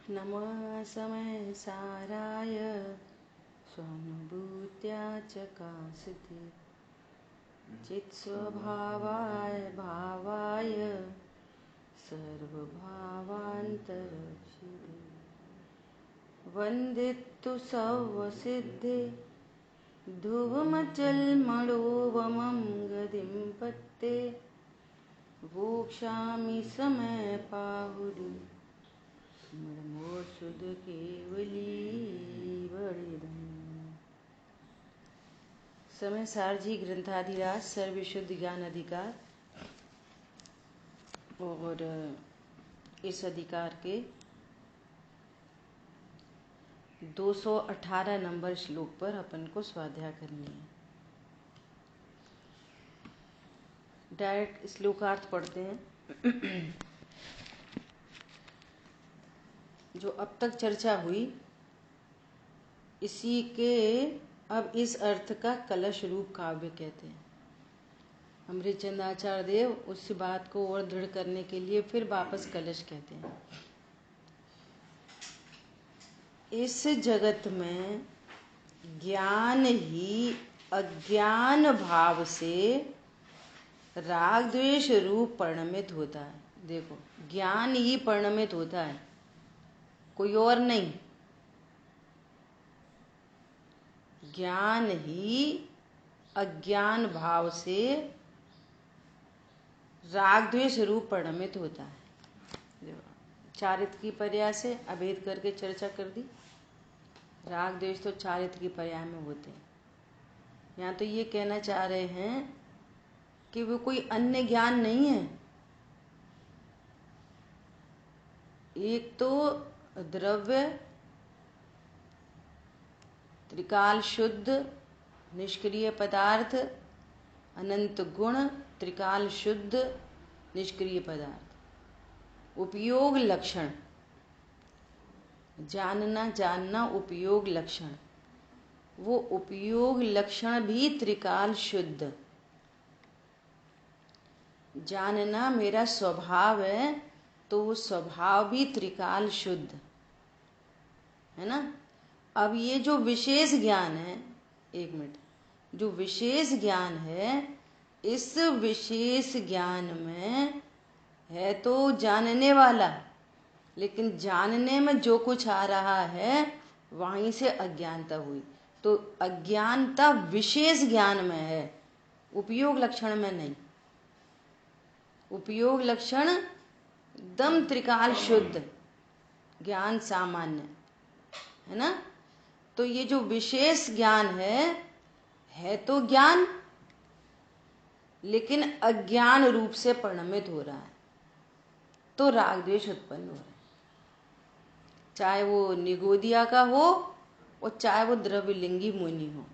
नमः समय साराय स्वानुभूत्या चकासते चित्स्वभावाय भावाय सर्वभावान्तरक्षिते वन्दितु सर्वसिद्धे ध्रुवमचलमणोवमं गतिं पत्ते वोक्षामि समय पाहुरी स्मरमो सुध केवली बड़िदम। समय सारजी ग्रंथाधिराज सर्वशुद्ध ज्ञान अधिकार और इस अधिकार के 218 नंबर श्लोक पर अपन को स्वाध्याय करनी है। डायरेक्ट श्लोकार्थ पढ़ते हैं। जो अब तक चर्चा हुई इसी के अब इस अर्थ का कलश रूप काव्य कहते हैं। अमृतचंद आचार्य देव उस बात को और दृढ़ करने के लिए फिर वापस कलश कहते हैं। इस जगत में ज्ञान ही अज्ञान भाव से राग द्वेष रूप परिणमित होता है। देखो, ज्ञान ही परिणमित होता है, कोई और नहीं। ज्ञान ही अज्ञान भाव से राग द्वेष रूप परिणमित होता है। चारित्र की पर्याय से अभेद करके चर्चा कर दी। राग द्वेष तो चारित्र की पर्याय में होते हैं। यहाँ तो ये कहना चाह रहे हैं कि वो कोई अन्य ज्ञान नहीं है। एक तो द्रव्य त्रिकाल शुद्ध निष्क्रिय पदार्थ, अनंत गुण त्रिकाल शुद्ध निष्क्रिय पदार्थ, उपयोग लक्षण, जानना जानना उपयोग लक्षण, वो उपयोग लक्षण भी त्रिकाल शुद्ध। जानना मेरा स्वभाव है तो वो स्वभाव भी त्रिकाल शुद्ध है ना। अब ये जो विशेष ज्ञान है, एक मिनट, जो विशेष ज्ञान है, इस विशेष ज्ञान में है तो जानने वाला, लेकिन जानने में जो कुछ आ रहा है वहीं से अज्ञानता हुई। तो अज्ञानता विशेष ज्ञान में है, उपयोग लक्षण में नहीं। उपयोग लक्षण एकदम त्रिकाल शुद्ध, ज्ञान सामान्य है ना। तो ये जो विशेष ज्ञान है तो ज्ञान, लेकिन अज्ञान रूप से परिणमित हो रहा है, तो राग द्वेष उत्पन्न हो रहा है। चाहे वो निगोदिया का हो और चाहे वो द्रव्यलिंगी मुनि हो।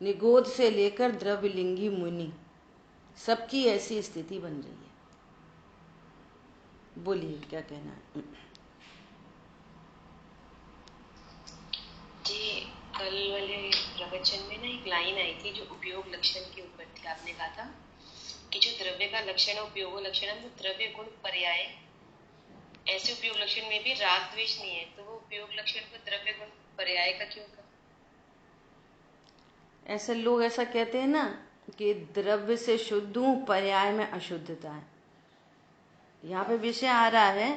निगोद से लेकर द्रव्यलिंगी मुनि सबकी ऐसी स्थिति बन रही है। बोलिए क्या कहना है। जी, कल वाले प्रवचन में ना एक लाइन आई थी जो उपयोग लक्षण के ऊपर थी। आपने कहा था कि जो द्रव्य का लक्षण है उपयोग लक्षण है, वो द्रव्य गुण पर्याय, ऐसे उपयोग लक्षण में भी राग द्वेष नहीं है, तो वो उपयोग लक्षण को द्रव्य गुण पर्याय का क्यों कहा? ऐसे लोग ऐसा कहते हैं ना कि द्रव्य से शुद्ध हूं, पर्याय में अशुद्धता है। यहाँ पे विषय आ रहा है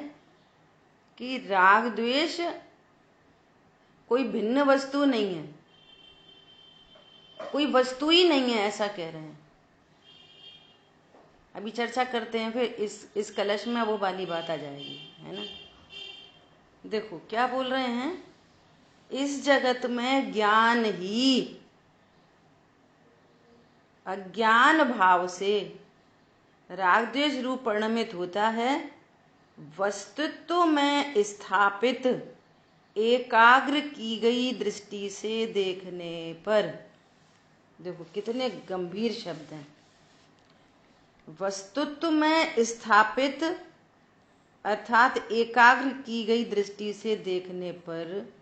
कि राग द्वेष कोई भिन्न वस्तु नहीं है, कोई वस्तु ही नहीं है, ऐसा कह रहे हैं। अभी चर्चा करते हैं, फिर इस कलश में वो वाली बात आ जाएगी, है ना। देखो क्या बोल रहे हैं, इस जगत में ज्ञान ही अज्ञान भाव से राग द्वेष रूप परिणमित होता है। वस्तुत्व में स्थापित एकाग्र की गई दृष्टि से देखने पर, देखो कितने गंभीर शब्द हैं। वस्तुत्व में स्थापित अर्थात एकाग्र की गई दृष्टि से देखने पर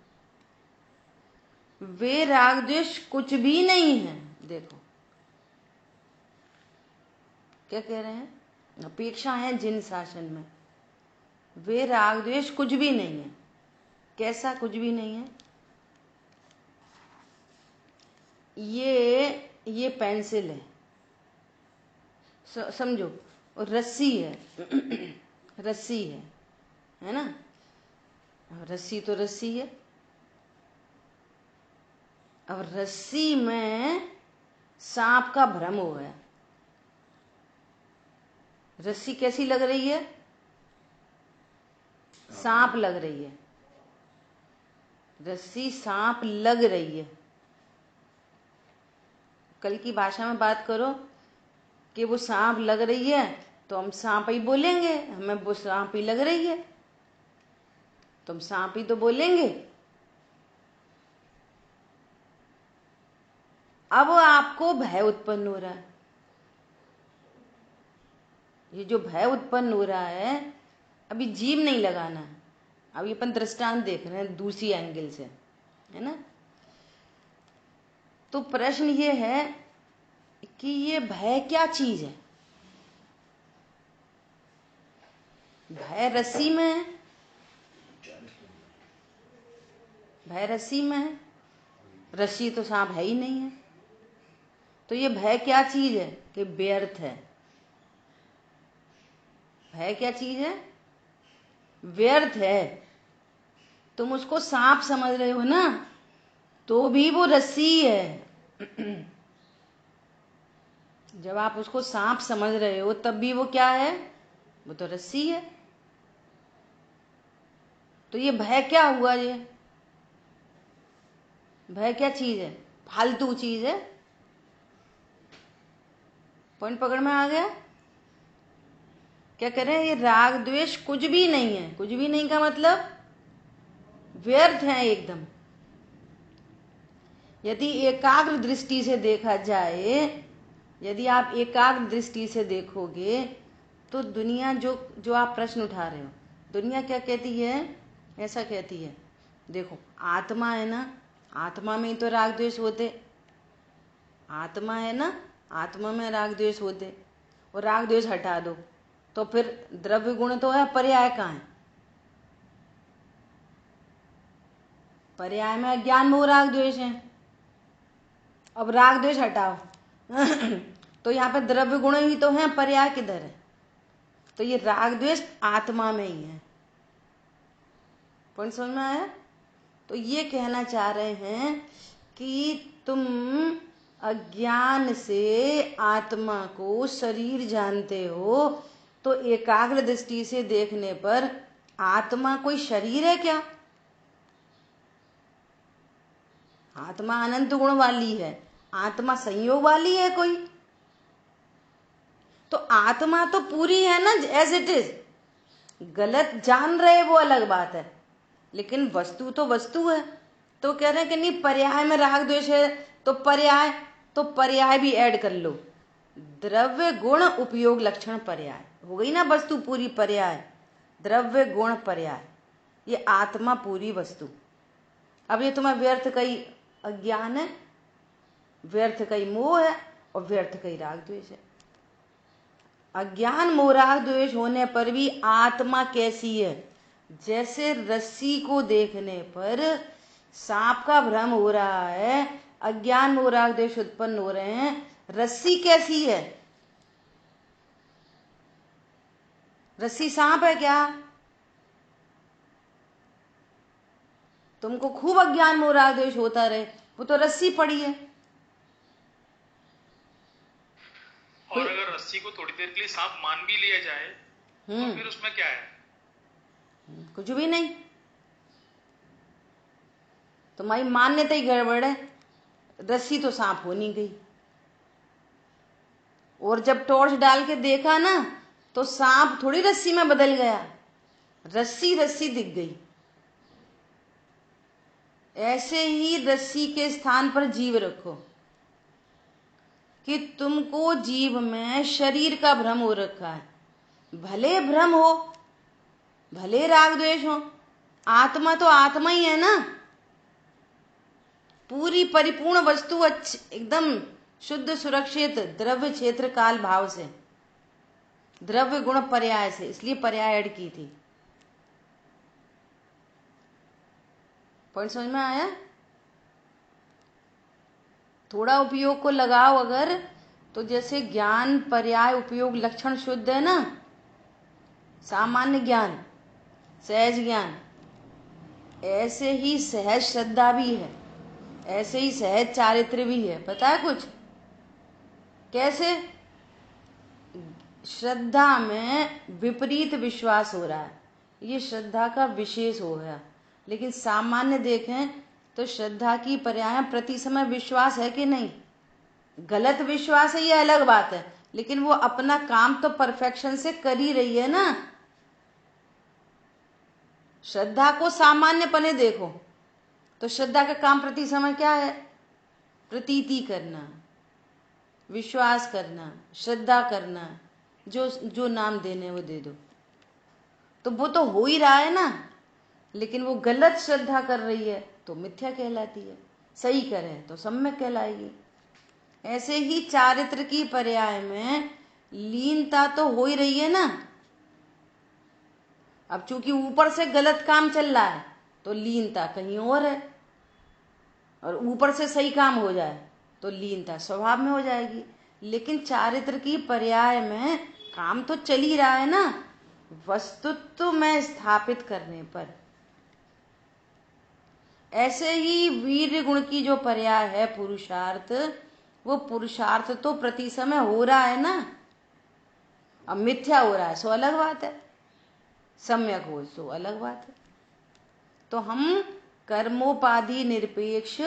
वे राग द्वेष कुछ भी नहीं है। देखो क्या कह रहे हैं, अपेक्षा है जिन शासन में, वे राग द्वेष कुछ भी नहीं है। कैसा कुछ भी नहीं है? ये पेंसिल है, समझो, और रस्सी है रस्सी है ना? रस्सी तो रस्सी है। अब रस्सी में सांप का भ्रम हो गया। रस्सी कैसी लग रही है? सांप लग रही है। रस्सी सांप लग रही है। कल की भाषा में बात करो कि वो सांप लग रही है तो हम सांप ही बोलेंगे, हमें वो सांप ही लग रही है तो हम सांप ही तो बोलेंगे। अब आपको भय उत्पन्न हो रहा है। ये जो भय उत्पन्न हो रहा है, अभी जीव नहीं लगाना है, अभी अपन दृष्टांत देख रहे हैं दूसरी एंगल से, है ना? तो प्रश्न ये है कि ये भय क्या चीज है? भय रस्सी में है, भय रस्सी में है, रस्सी तो सांप है ही नहीं है। तो ये भय क्या चीज है? कि व्यर्थ है। भय क्या चीज है? व्यर्थ है। तुम उसको सांप समझ रहे हो ना, तो भी वो रस्सी है। जब आप उसको सांप समझ रहे हो तब भी वो क्या है? वो तो रस्सी है। तो ये भय क्या हुआ? ये भय क्या चीज है? फालतू चीज है। पॉइंट पकड़ में आ गया? क्या कह रहे हैं? ये राग द्वेष कुछ भी नहीं है। कुछ भी नहीं का मतलब व्यर्थ है एकदम। यदि एकाग्र दृष्टि से देखा जाए, यदि आप एकाग्र दृष्टि से देखोगे तो दुनिया जो आप प्रश्न उठा रहे हो, दुनिया क्या कहती है? ऐसा कहती है, देखो आत्मा है ना, आत्मा में ही तो राग द्वेष होते। आत्मा है ना, आत्मा में राग द्वेष होते, और राग द्वेष हटा दो तो फिर द्रव्य गुण तो है, पर्याय कहाँ है? पर्याय में अज्ञान मोह राग द्वेष है। अब राग द्वेष हटाओ तो यहाँ पे द्रव्य गुण ही तो है, पर्याय किधर है? तो ये राग द्वेष आत्मा में ही है। पॉइंट समझ में आया? तो ये कहना चाह रहे हैं कि तुम अज्ञान से आत्मा को शरीर जानते हो, तो एकाग्र दृष्टि से देखने पर आत्मा कोई शरीर है क्या? आत्मा अनंत गुण वाली है, आत्मा संयोग वाली है कोई? तो आत्मा तो पूरी है ना, एज इट इज। गलत जान रहे वो अलग बात है, लेकिन वस्तु तो वस्तु है। तो कह रहे हैं कि नहीं, पर्याय में राग द्वेष है तो पर्याय भी ऐड कर लो। द्रव्य गुण उपयोग लक्षण पर्याय हो गई ना, वस्तु पूरी पर्याय, द्रव्य गुण पर्याय, ये आत्मा पूरी वस्तु। अब ये तुम्हें व्यर्थ कई अज्ञान है, व्यर्थ कई मोह है, और व्यर्थ कई राग द्वेष है। अज्ञान मोह राग द्वेष होने पर भी आत्मा कैसी है? जैसे रस्सी को देखने पर सांप का भ्रम हो रहा है, अज्ञान मोह राग द्वेष उत्पन्न हो रहे हैं, रस्सी कैसी है? रस्सी सांप है क्या? तुमको खूब अज्ञान मोह राग द्वेष होता रहे, वो तो रस्सी पड़ी है। और अगर रस्सी को थोड़ी देर के लिए सांप मान भी लिया जाए तो फिर उसमें क्या है? कुछ भी नहीं। तुम्हारी मान्यता ही गड़बड़ है। रस्सी तो सांप हो नहीं गई, और जब टॉर्च डाल के देखा ना तो सांप थोड़ी रस्सी में बदल गया, रस्सी रस्सी दिख गई। ऐसे ही रस्सी के स्थान पर जीव रखो कि तुमको जीव में शरीर का भ्रम हो रखा है। भले भ्रम हो, भले राग द्वेष हो, आत्मा तो आत्मा ही है ना, पूरी परिपूर्ण वस्तु, अच्छी एकदम शुद्ध सुरक्षित द्रव्य क्षेत्र काल भाव से, द्रव्य गुण पर्याय से, इसलिए पर्याय ऐड की थी। पॉइंट समझ में आया? थोड़ा उपयोग को लगाओ अगर, तो जैसे ज्ञान पर्याय उपयोग लक्षण शुद्ध है ना, सामान्य ज्ञान, सहज ज्ञान, ऐसे ही सहज श्रद्धा भी है, ऐसे ही सहज चारित्र भी है। पता है कुछ कैसे? श्रद्धा में विपरीत विश्वास हो रहा है, ये श्रद्धा का विशेष हो गया। लेकिन सामान्य देखें तो श्रद्धा की पर्याय प्रति समय विश्वास है कि नहीं? गलत विश्वास है, ये अलग बात है, लेकिन वो अपना काम तो परफेक्शन से कर ही रही है ना। श्रद्धा को सामान्य पने देखो तो श्रद्धा का काम प्रति समय क्या है? प्रतीति करना, विश्वास करना, श्रद्धा करना, जो जो नाम देने वो दे दो। तो वो तो हो ही रहा है ना, लेकिन वो गलत श्रद्धा कर रही है तो मिथ्या कहलाती है, सही करे तो सम्यक कहलाएगी। ऐसे ही चारित्र की पर्याय में लीनता तो हो ही रही है ना। अब चूंकि ऊपर से गलत काम चल रहा है तो लीनता कहीं और है, और ऊपर से सही काम हो जाए तो लीनता स्वभाव में हो जाएगी। लेकिन चारित्र की पर्याय में काम तो चल ही रहा है ना, वस्तुत्व में स्थापित करने पर। ऐसे ही वीर्य गुण की जो पर्याय है पुरुषार्थ, वो पुरुषार्थ तो प्रति समय हो रहा है ना। अब मिथ्या हो रहा है सो अलग बात है, सम्यक हो सो अलग बात है। तो हम कर्मोपाधि निरपेक्ष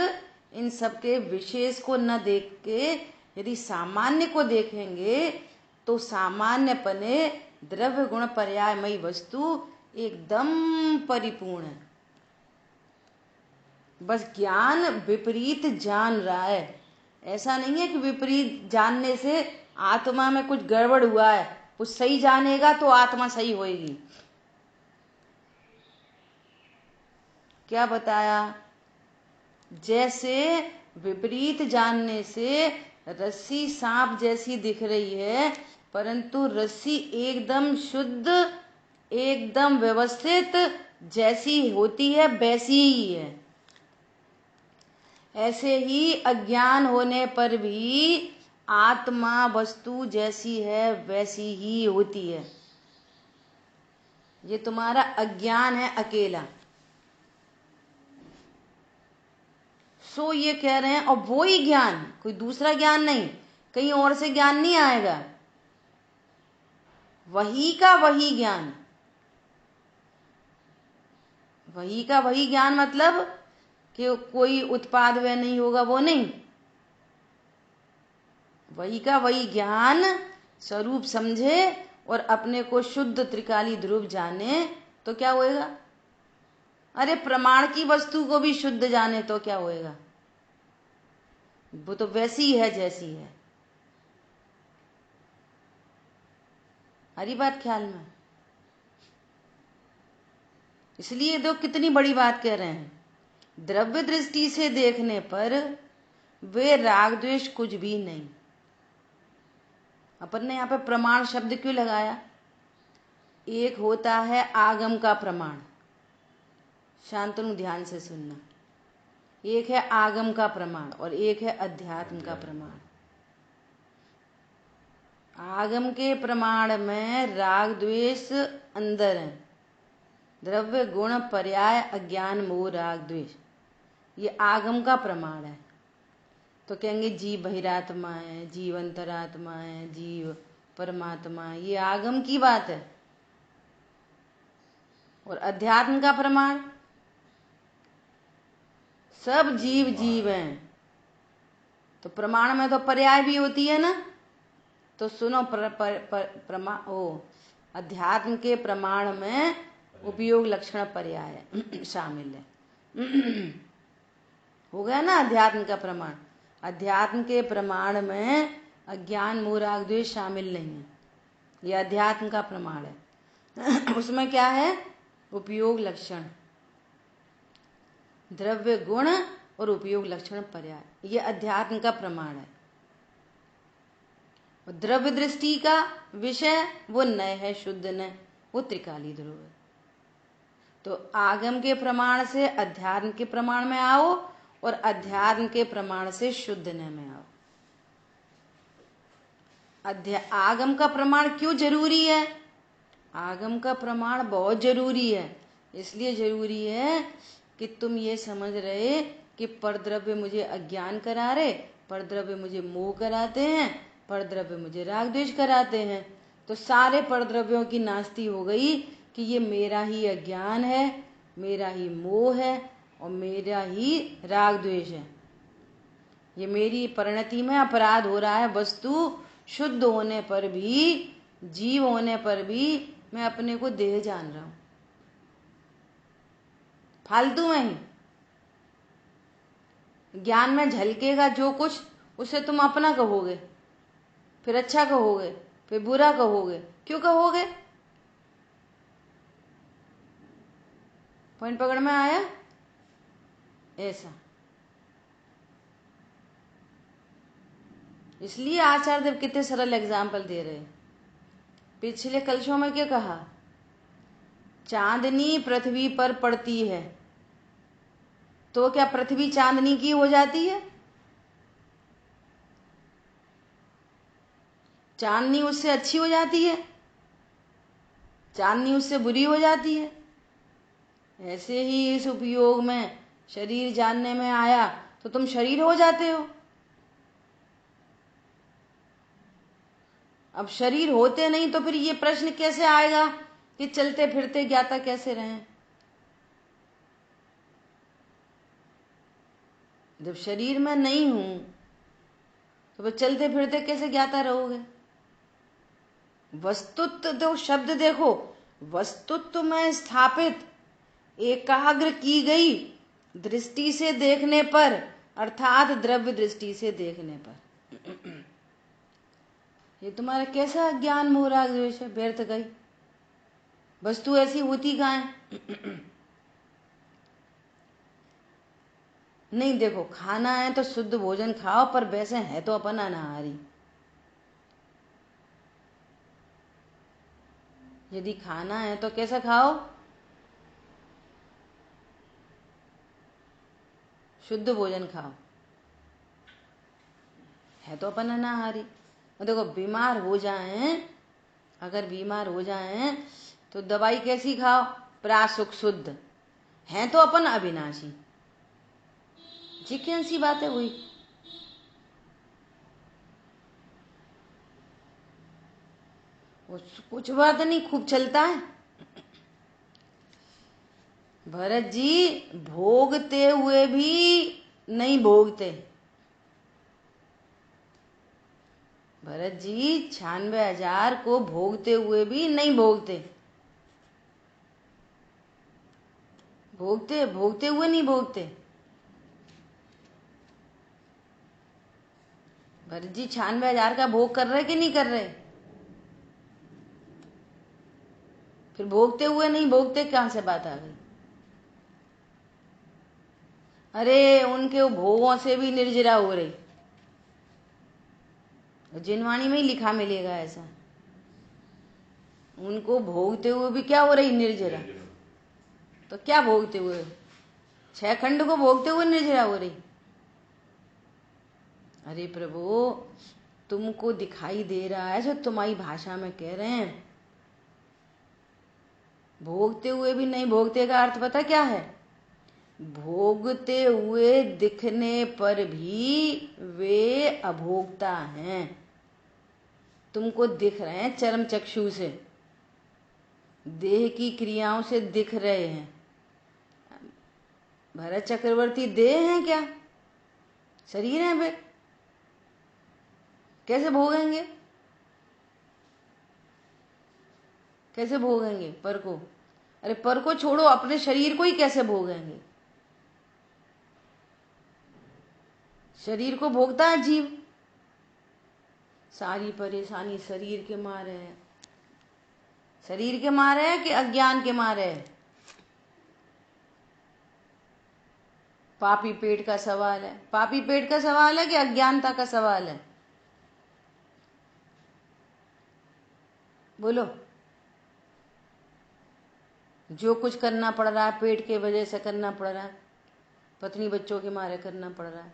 इन सबके विशेष को न देख के यदि सामान्य को देखेंगे तो सामान्यपने द्रव्य गुण पर्यायमयी वस्तु एकदम परिपूर्ण है। बस ज्ञान विपरीत जान रहा है। ऐसा नहीं है कि विपरीत जानने से आत्मा में कुछ गड़बड़ हुआ है, कुछ सही जानेगा तो आत्मा सही होएगी। क्या बताया? जैसे विपरीत जानने से रस्सी सांप जैसी दिख रही है, परंतु रस्सी एकदम शुद्ध, एकदम व्यवस्थित जैसी होती है वैसी ही है। ऐसे ही अज्ञान होने पर भी आत्मा वस्तु जैसी है वैसी ही होती है। ये तुम्हारा अज्ञान है अकेला। सो ये कह रहे हैं, और वो ही ज्ञान, कोई दूसरा ज्ञान नहीं, कहीं और से ज्ञान नहीं आएगा, वही का वही ज्ञान। वही का वही ज्ञान मतलब कि कोई उत्पाद वह नहीं होगा, वो नहीं। वही का वही ज्ञान स्वरूप समझे और अपने को शुद्ध त्रिकाली ध्रुव जाने तो क्या होएगा? अरे प्रमाण की वस्तु को भी शुद्ध जाने तो क्या होएगा? वो तो वैसी है जैसी है। हरी बात ख्याल में? इसलिए तो कितनी बड़ी बात कह रहे हैं। द्रव्य दृष्टि से देखने पर वे राग द्वेष कुछ भी नहीं। अपन ने यहाँ पे प्रमाण शब्द क्यों लगाया? एक होता है आगम का प्रमाण, शांतनु ध्यान से सुनना। एक है आगम का प्रमाण और एक है अध्यात्म का प्रमाण। आगम के प्रमाण में राग द्वेष अंदर है, द्रव्य गुण पर्याय अज्ञान मोह राग द्वेष, ये आगम का प्रमाण है। तो कहेंगे जीव बहिरात्मा है, जीव अंतरात्मा है, जीव परमात्मा है, ये आगम की बात है। और अध्यात्म का प्रमाण, सब जीव जीव हैं। तो प्रमाण में तो पर्याय भी होती है ना। तो सुनो, अध्यात्म के प्रमाण में उपयोग लक्षण पर्याय शामिल है। हो गया ना अध्यात्म का प्रमाण। अध्यात्म के प्रमाण में अज्ञान मोह राग द्वेष शामिल नहीं है, ये अध्यात्म का प्रमाण है। उसमें क्या है? उपयोग लक्षण, द्रव्य गुण और उपयोग लक्षण पर्याय, ये अध्यात्म का प्रमाण है। और द्रव्य दृष्टि का विषय वो नय है, शुद्ध नय, वो त्रिकाली ध्रुव है। तो आगम के प्रमाण से अध्यात्म के प्रमाण में आओ और अध्यात्म के प्रमाण से शुद्धने में आओ। आगम का प्रमाण क्यों जरूरी है? आगम का प्रमाण बहुत जरूरी है। इसलिए जरूरी है कि तुम ये समझ रहे कि परद्रव्य मुझे अज्ञान करा रहे, परद्रव्य मुझे मोह कराते हैं, परद्रव्य मुझे राग द्वेष कराते हैं। तो सारे परद्रव्यों की नास्ती हो गई कि ये मेरा ही अज्ञान है, मेरा ही मोह है और मेरा ही राग द्वेष है। ये मेरी परिणति में अपराध हो रहा है। वस्तु शुद्ध होने पर भी, जीव होने पर भी मैं अपने को देह जान रहा हूं, फालतू में ही। ज्ञान में झलकेगा जो कुछ, उसे तुम अपना कहोगे, फिर अच्छा कहोगे, फिर बुरा कहोगे। क्यों कहोगे? पॉइंट पकड़ में आया? ऐसा इसलिए आचार्य देव कितने सरल एग्जाम्पल दे रहे। पिछले कलशों में क्या कहा? चांदनी पृथ्वी पर पड़ती है तो क्या पृथ्वी चांदनी की हो जाती है? चांदनी उससे अच्छी हो जाती है? चांदनी उससे बुरी हो जाती है? ऐसे ही इस उपयोग में शरीर जानने में आया तो तुम शरीर हो जाते हो। अब शरीर होते नहीं तो फिर ये प्रश्न कैसे आएगा कि चलते फिरते ज्ञाता कैसे रहें? जब शरीर में नहीं हूं तो फिर चलते फिरते कैसे ज्ञाता रहोगे? वस्तुत्व तो शब्द देखो, वस्तुत्व में स्थापित एकाग्र की गई दृष्टि से देखने पर, अर्थात द्रव्य दृष्टि से देखने पर। ये तुम्हारा कैसा ज्ञान मोह राग द्वेष है? व्यर्थ गई। वस्तु ऐसी होती कहाँ है? नहीं, देखो, खाना है तो शुद्ध भोजन खाओ, पर वैसे है तो अपन अनाहारी। यदि खाना है तो कैसा खाओ? शुद्ध भोजन खाओ, है तो अपन अनाहारी। और देखो, बीमार हो जाएं, अगर बीमार हो जाएं तो दवाई कैसी खाओ? प्रासुख शुद्ध, है तो अपन अविनाशी। जी कौन सी बात है हुई? कुछ बात नहीं, खूब चलता है। भरत जी भोगते हुए भी नहीं भोगते। भरत जी 96,000 को भोगते हुए भी नहीं भोगते। भोगते हुए नहीं भोगते। भरत जी 96,000 का भोग कर रहे कि नहीं कर रहे? फिर भोगते हुए नहीं भोगते कहां से बात आ गई? अरे उनके भोगों से भी निर्जरा हो रही। जिनवाणी में ही लिखा मिलेगा ऐसा। उनको भोगते हुए भी क्या हो रही? निर्जरा। तो क्या भोगते हुए? 6 खंड को भोगते हुए निर्जरा हो रही। अरे प्रभु, तुमको दिखाई दे रहा है जो तुम्हारी भाषा में कह रहे हैं। भोगते हुए भी नहीं भोगते का अर्थ पता क्या है? भोगते हुए दिखने पर भी वे अभोक्ता हैं। तुमको दिख रहे हैं चरम चक्षु से, देह की क्रियाओं से दिख रहे हैं। भरत चक्रवर्ती देह हैं क्या? शरीर हैं वे। कैसे भोगेंगे? कैसे भोगेंगे पर को? अरे पर को छोड़ो, अपने शरीर को ही कैसे भोगेंगे? शरीर को भोगता है जीव। सारी परेशानी शरीर के मारे है। शरीर के मारे है कि अज्ञान के मारे है? पापी पेट का सवाल है। पापी पेट का सवाल है कि अज्ञानता का सवाल है? बोलो। जो कुछ करना पड़ रहा है पेट के वजह से करना पड़ रहा है, पत्नी बच्चों के मारे करना पड़ रहा है,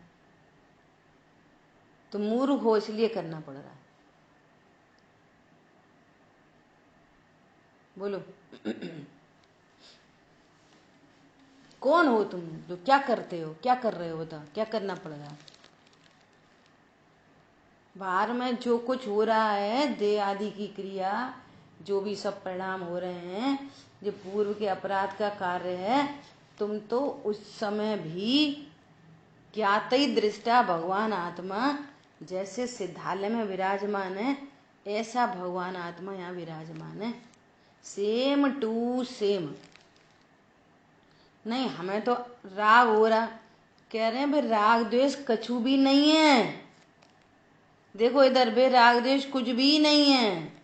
तो मूर्ख हो इसलिए करना पड़ रहा है। बोलो कौन हो तुम जो क्या करते हो, क्या कर रहे हो, बताओ क्या करना पड़ रहा है। बाहर में जो कुछ हो रहा है, देह आदि की क्रिया, जो भी सब परिणाम हो रहे हैं, जो पूर्व के अपराध का कार्य है, तुम तो उस समय भी ज्ञातई दृष्टा भगवान आत्मा जैसे सिद्धालय में विराजमान है, ऐसा भगवान आत्मा यहाँ विराजमान है, सेम टू सेम। नहीं हमें तो राग हो रहा, कह रहे हैं भाई राग द्वेष कछु भी नहीं है। देखो इधर बे राग द्वेष कुछ भी नहीं है।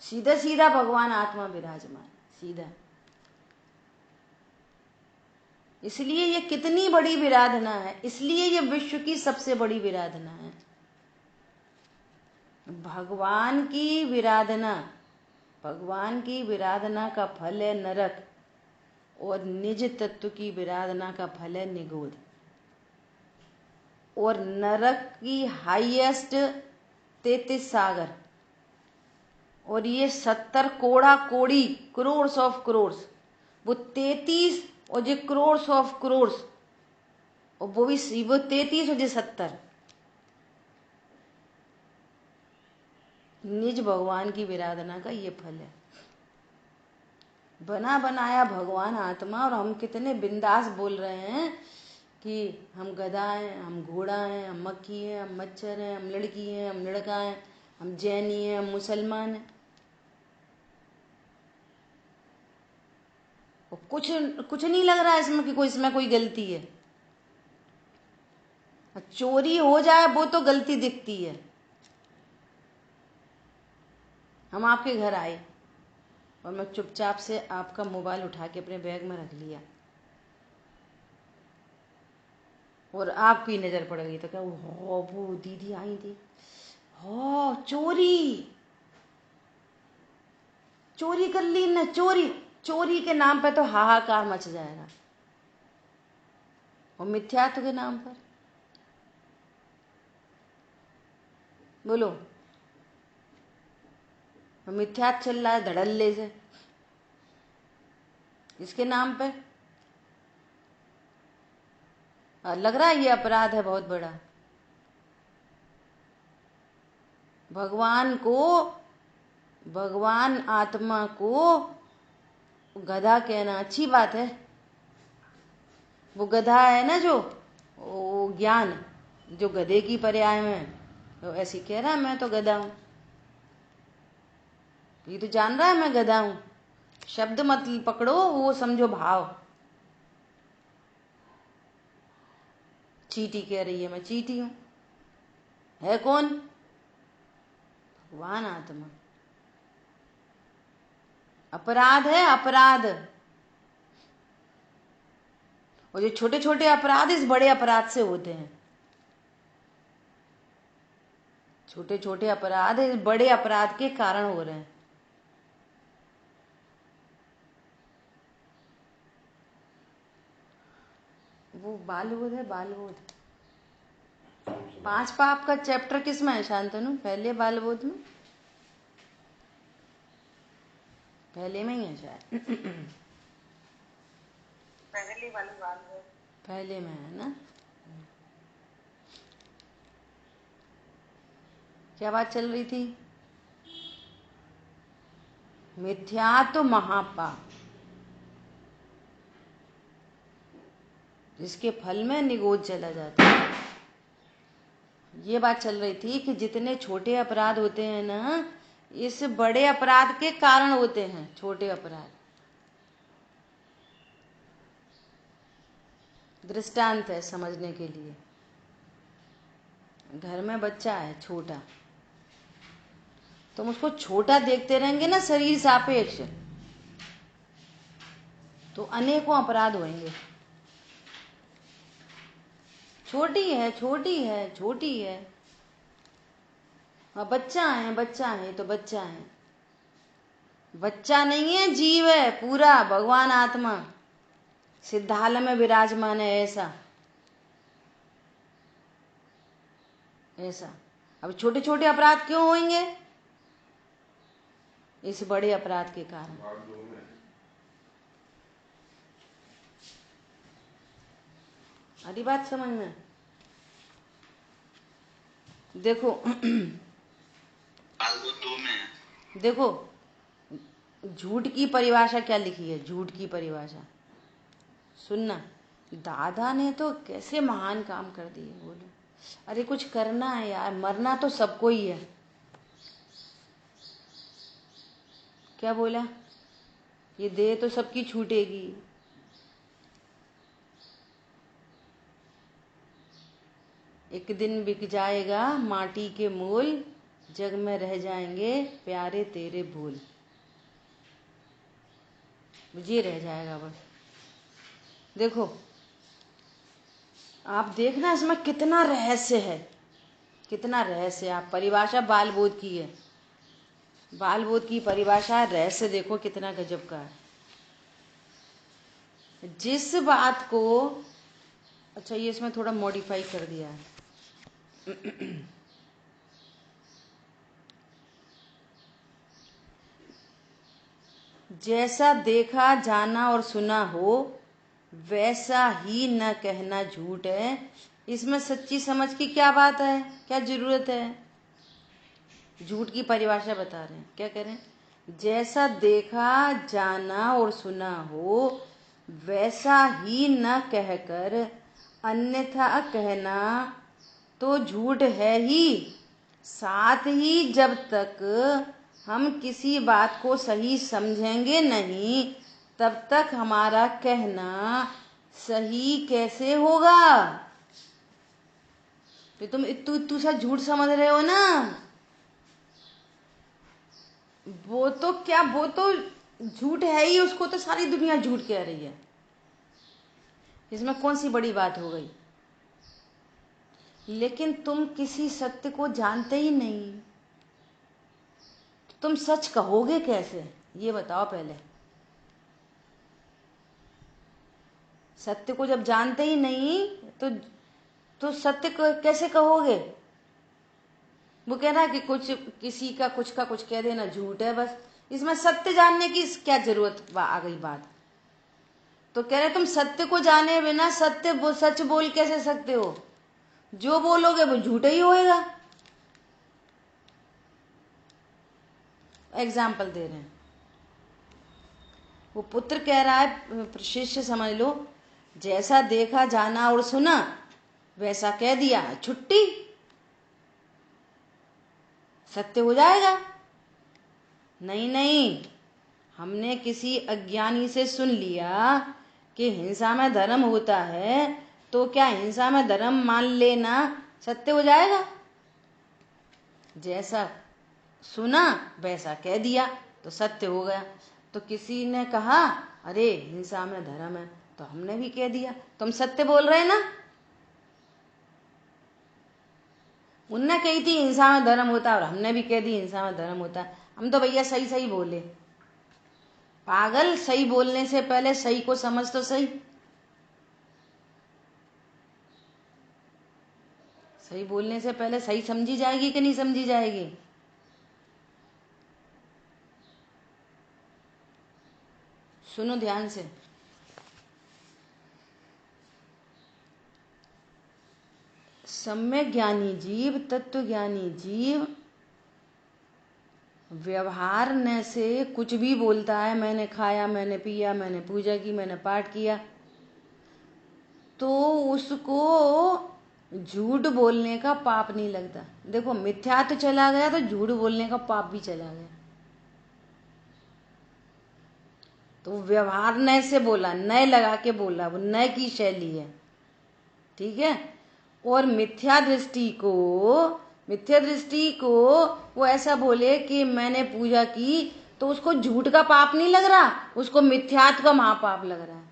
सीधा सीधा भगवान आत्मा विराजमान, सीधा। इसलिए ये कितनी बड़ी विराधना है, इसलिए ये विश्व की सबसे बड़ी विराधना है। भगवान की विराधना, भगवान की विराधना का फल है नरक, और निज तत्व की विराधना का फल है निगोध। और नरक की हाईएस्ट 33 सागर, और ये 70 कोड़ा कोड़ी, करोड़्स ऑफ करोड़्स, वो 33 और जो करोड़्स ऑफ करोड़्स, और वो भी वो 33 और जो 70, निज भगवान की विराधना का ये फल है। बना बनाया भगवान आत्मा, और हम कितने बिंदास बोल रहे हैं कि हम गधा हैं, हम घोड़ा हैं, हम मक्खी हैं, हम मच्छर हैं, हम लड़की हैं, हम लड़का हैं, हम जैनी हैं, हम मुसलमान हैं। और कुछ नहीं लग रहा है इसमें कि इसमें कोई गलती है। चोरी हो जाए वो तो गलती दिखती है। हम आपके घर आए और मैं चुपचाप से आपका मोबाइल उठा के अपने बैग में रख लिया, और आपकी नजर पड़ गई तो क्या वो दीदी आई थी, हो चोरी कर ली न, चोरी के नाम पे तो हाहाकार मच जाएगा, और मिथ्यात्व के नाम पर बोलो, मिथ्यात्व चल रहा है धड़ल्ले से, इसके नाम पे लग रहा है ये अपराध है बहुत बड़ा। भगवान आत्मा को गधा कहना अच्छी बात है। वो गधा है ना, जो वो ज्ञान जो गधे की पर्याय में, तो ऐसी कह रहा है मैं तो गधा हूं। ये तो जान रहा है मैं गधा हूं, शब्द मत पकड़ो, वो समझो भाव। चींटी कह रही है मैं चींटी हूं, है कौन? भगवान आत्मा। अपराध है अपराध, और जो छोटे छोटे अपराध इस बड़े अपराध से होते हैं। छोटे छोटे अपराध इस बड़े अपराध के कारण हो रहे हैं। वो बालबोध है, बालबोध 5 पाप का चैप्टर किस में है शांतनु? पहले बालबोध में, पहले में ही है शायद। पहले में है ना। क्या बात चल रही थी? मिथ्यात्व महापाप, जिसके फल में निगोद चला जाता है। ये बात चल रही थी कि जितने छोटे अपराध होते हैं ना, इस बड़े अपराध के कारण होते हैं। छोटे अपराध, दृष्टांत है समझने के लिए। घर में बच्चा है छोटा, तुम उसको छोटा देखते रहेंगे ना शरीर सापेक्ष, तो अनेकों अपराध होंगे। छोटी है छोटी है छोटी है, हाँ बच्चा है, बच्चा है तो बच्चा है, बच्चा नहीं है, जीव है पूरा, भगवान आत्मा सिद्धालय में विराजमान है, ऐसा ऐसा। अब छोटे छोटे अपराध क्यों होंगे? इस बड़े अपराध के कारण। आधी बात समझ में? देखो देखो झूठ की परिभाषा क्या लिखी है, झूठ की परिभाषा सुनना। दादा ने तो कैसे महान काम कर दिए, बोलो। अरे कुछ करना है यार, मरना तो सबको ही है। क्या बोला? ये देह तो सबकी छूटेगी। एक दिन बिक जाएगा माटी के मोल, जग में रह जाएंगे प्यारे तेरे बोल। ये रह जाएगा बस। देखो आप देखना इसमें कितना रहस्य है, कितना रहस्य। आप परिभाषा बाल बोध की है, बाल बोध की परिभाषा, रहस्य देखो कितना गजब का है। जिस बात को, अच्छा ये इसमें थोड़ा मॉडिफाई कर दिया है। जैसा देखा जाना और सुना हो वैसा ही न कहना झूठ है। इसमें सच्ची समझ की क्या बात है, क्या जरूरत है? झूठ की परिभाषा बता रहे हैं, क्या कह रहे हैं? जैसा देखा जाना और सुना हो वैसा ही न कहकर अन्यथा कहना तो झूठ है ही। साथ ही जब तक हम किसी बात को सही समझेंगे नहीं तब तक हमारा कहना सही कैसे होगा? तो तुम इतू सा झूठ समझ रहे हो ना, वो तो क्या, वो तो झूठ है ही, उसको तो सारी दुनिया झूठ कह रही है। इसमें कौन सी बड़ी बात हो गई? लेकिन तुम किसी सत्य को जानते ही नहीं, तुम सच कहोगे कैसे, ये बताओ पहले। सत्य को जब जानते ही नहीं तो सत्य को कैसे कहोगे? वो कह रहा है कि कुछ किसी का कुछ कह देना झूठ है बस। इसमें सत्य जानने की क्या जरूरत आ गई बात? तो कह रहे तुम सत्य को जाने बिना सच बोल कैसे सकते हो? जो बोलोगे वो झूठ ही होएगा। एग्जाम्पल दे रहे हैं, वो पुत्र कह रहा है, शिष्य समझ लो, जैसा देखा जाना और सुना वैसा कह दिया, छुट्टी, सत्य हो जाएगा। नहीं नहीं, हमने किसी अज्ञानी से सुन लिया कि हिंसा में धर्म होता है, तो क्या हिंसा में धर्म मान लेना सत्य हो जाएगा? जैसा सुना वैसा कह दिया तो सत्य हो गया। तो किसी ने कहा अरे हिंसा में धर्म है, तो हमने भी कह दिया, तुम सत्य बोल रहे ना। उनने कही थी हिंसा में धर्म होता और हमने भी कह दी हिंसा में धर्म होता। हम तो भैया सही सही बोले। पागल, सही बोलने से पहले सही को समझ तो सही। सही बोलने से पहले सही समझी जाएगी कि नहीं समझी जाएगी? सुनो ध्यान से। सम्यक ज्ञानी जीव, तत्व ज्ञानी जीव व्यवहार न से कुछ भी बोलता है, मैंने खाया, मैंने पिया, मैंने पूजा की, मैंने पाठ किया, तो उसको झूठ बोलने का पाप नहीं लगता। देखो मिथ्या तो चला गया तो झूठ बोलने का पाप भी चला गया। तो व्यवहार नय से बोला, नय लगा के बोला, वो नय की शैली है, ठीक है। और मिथ्या दृष्टि को वो ऐसा बोले कि मैंने पूजा की, तो उसको झूठ का पाप नहीं लग रहा, उसको मिथ्यात्व का महापाप लग रहा है।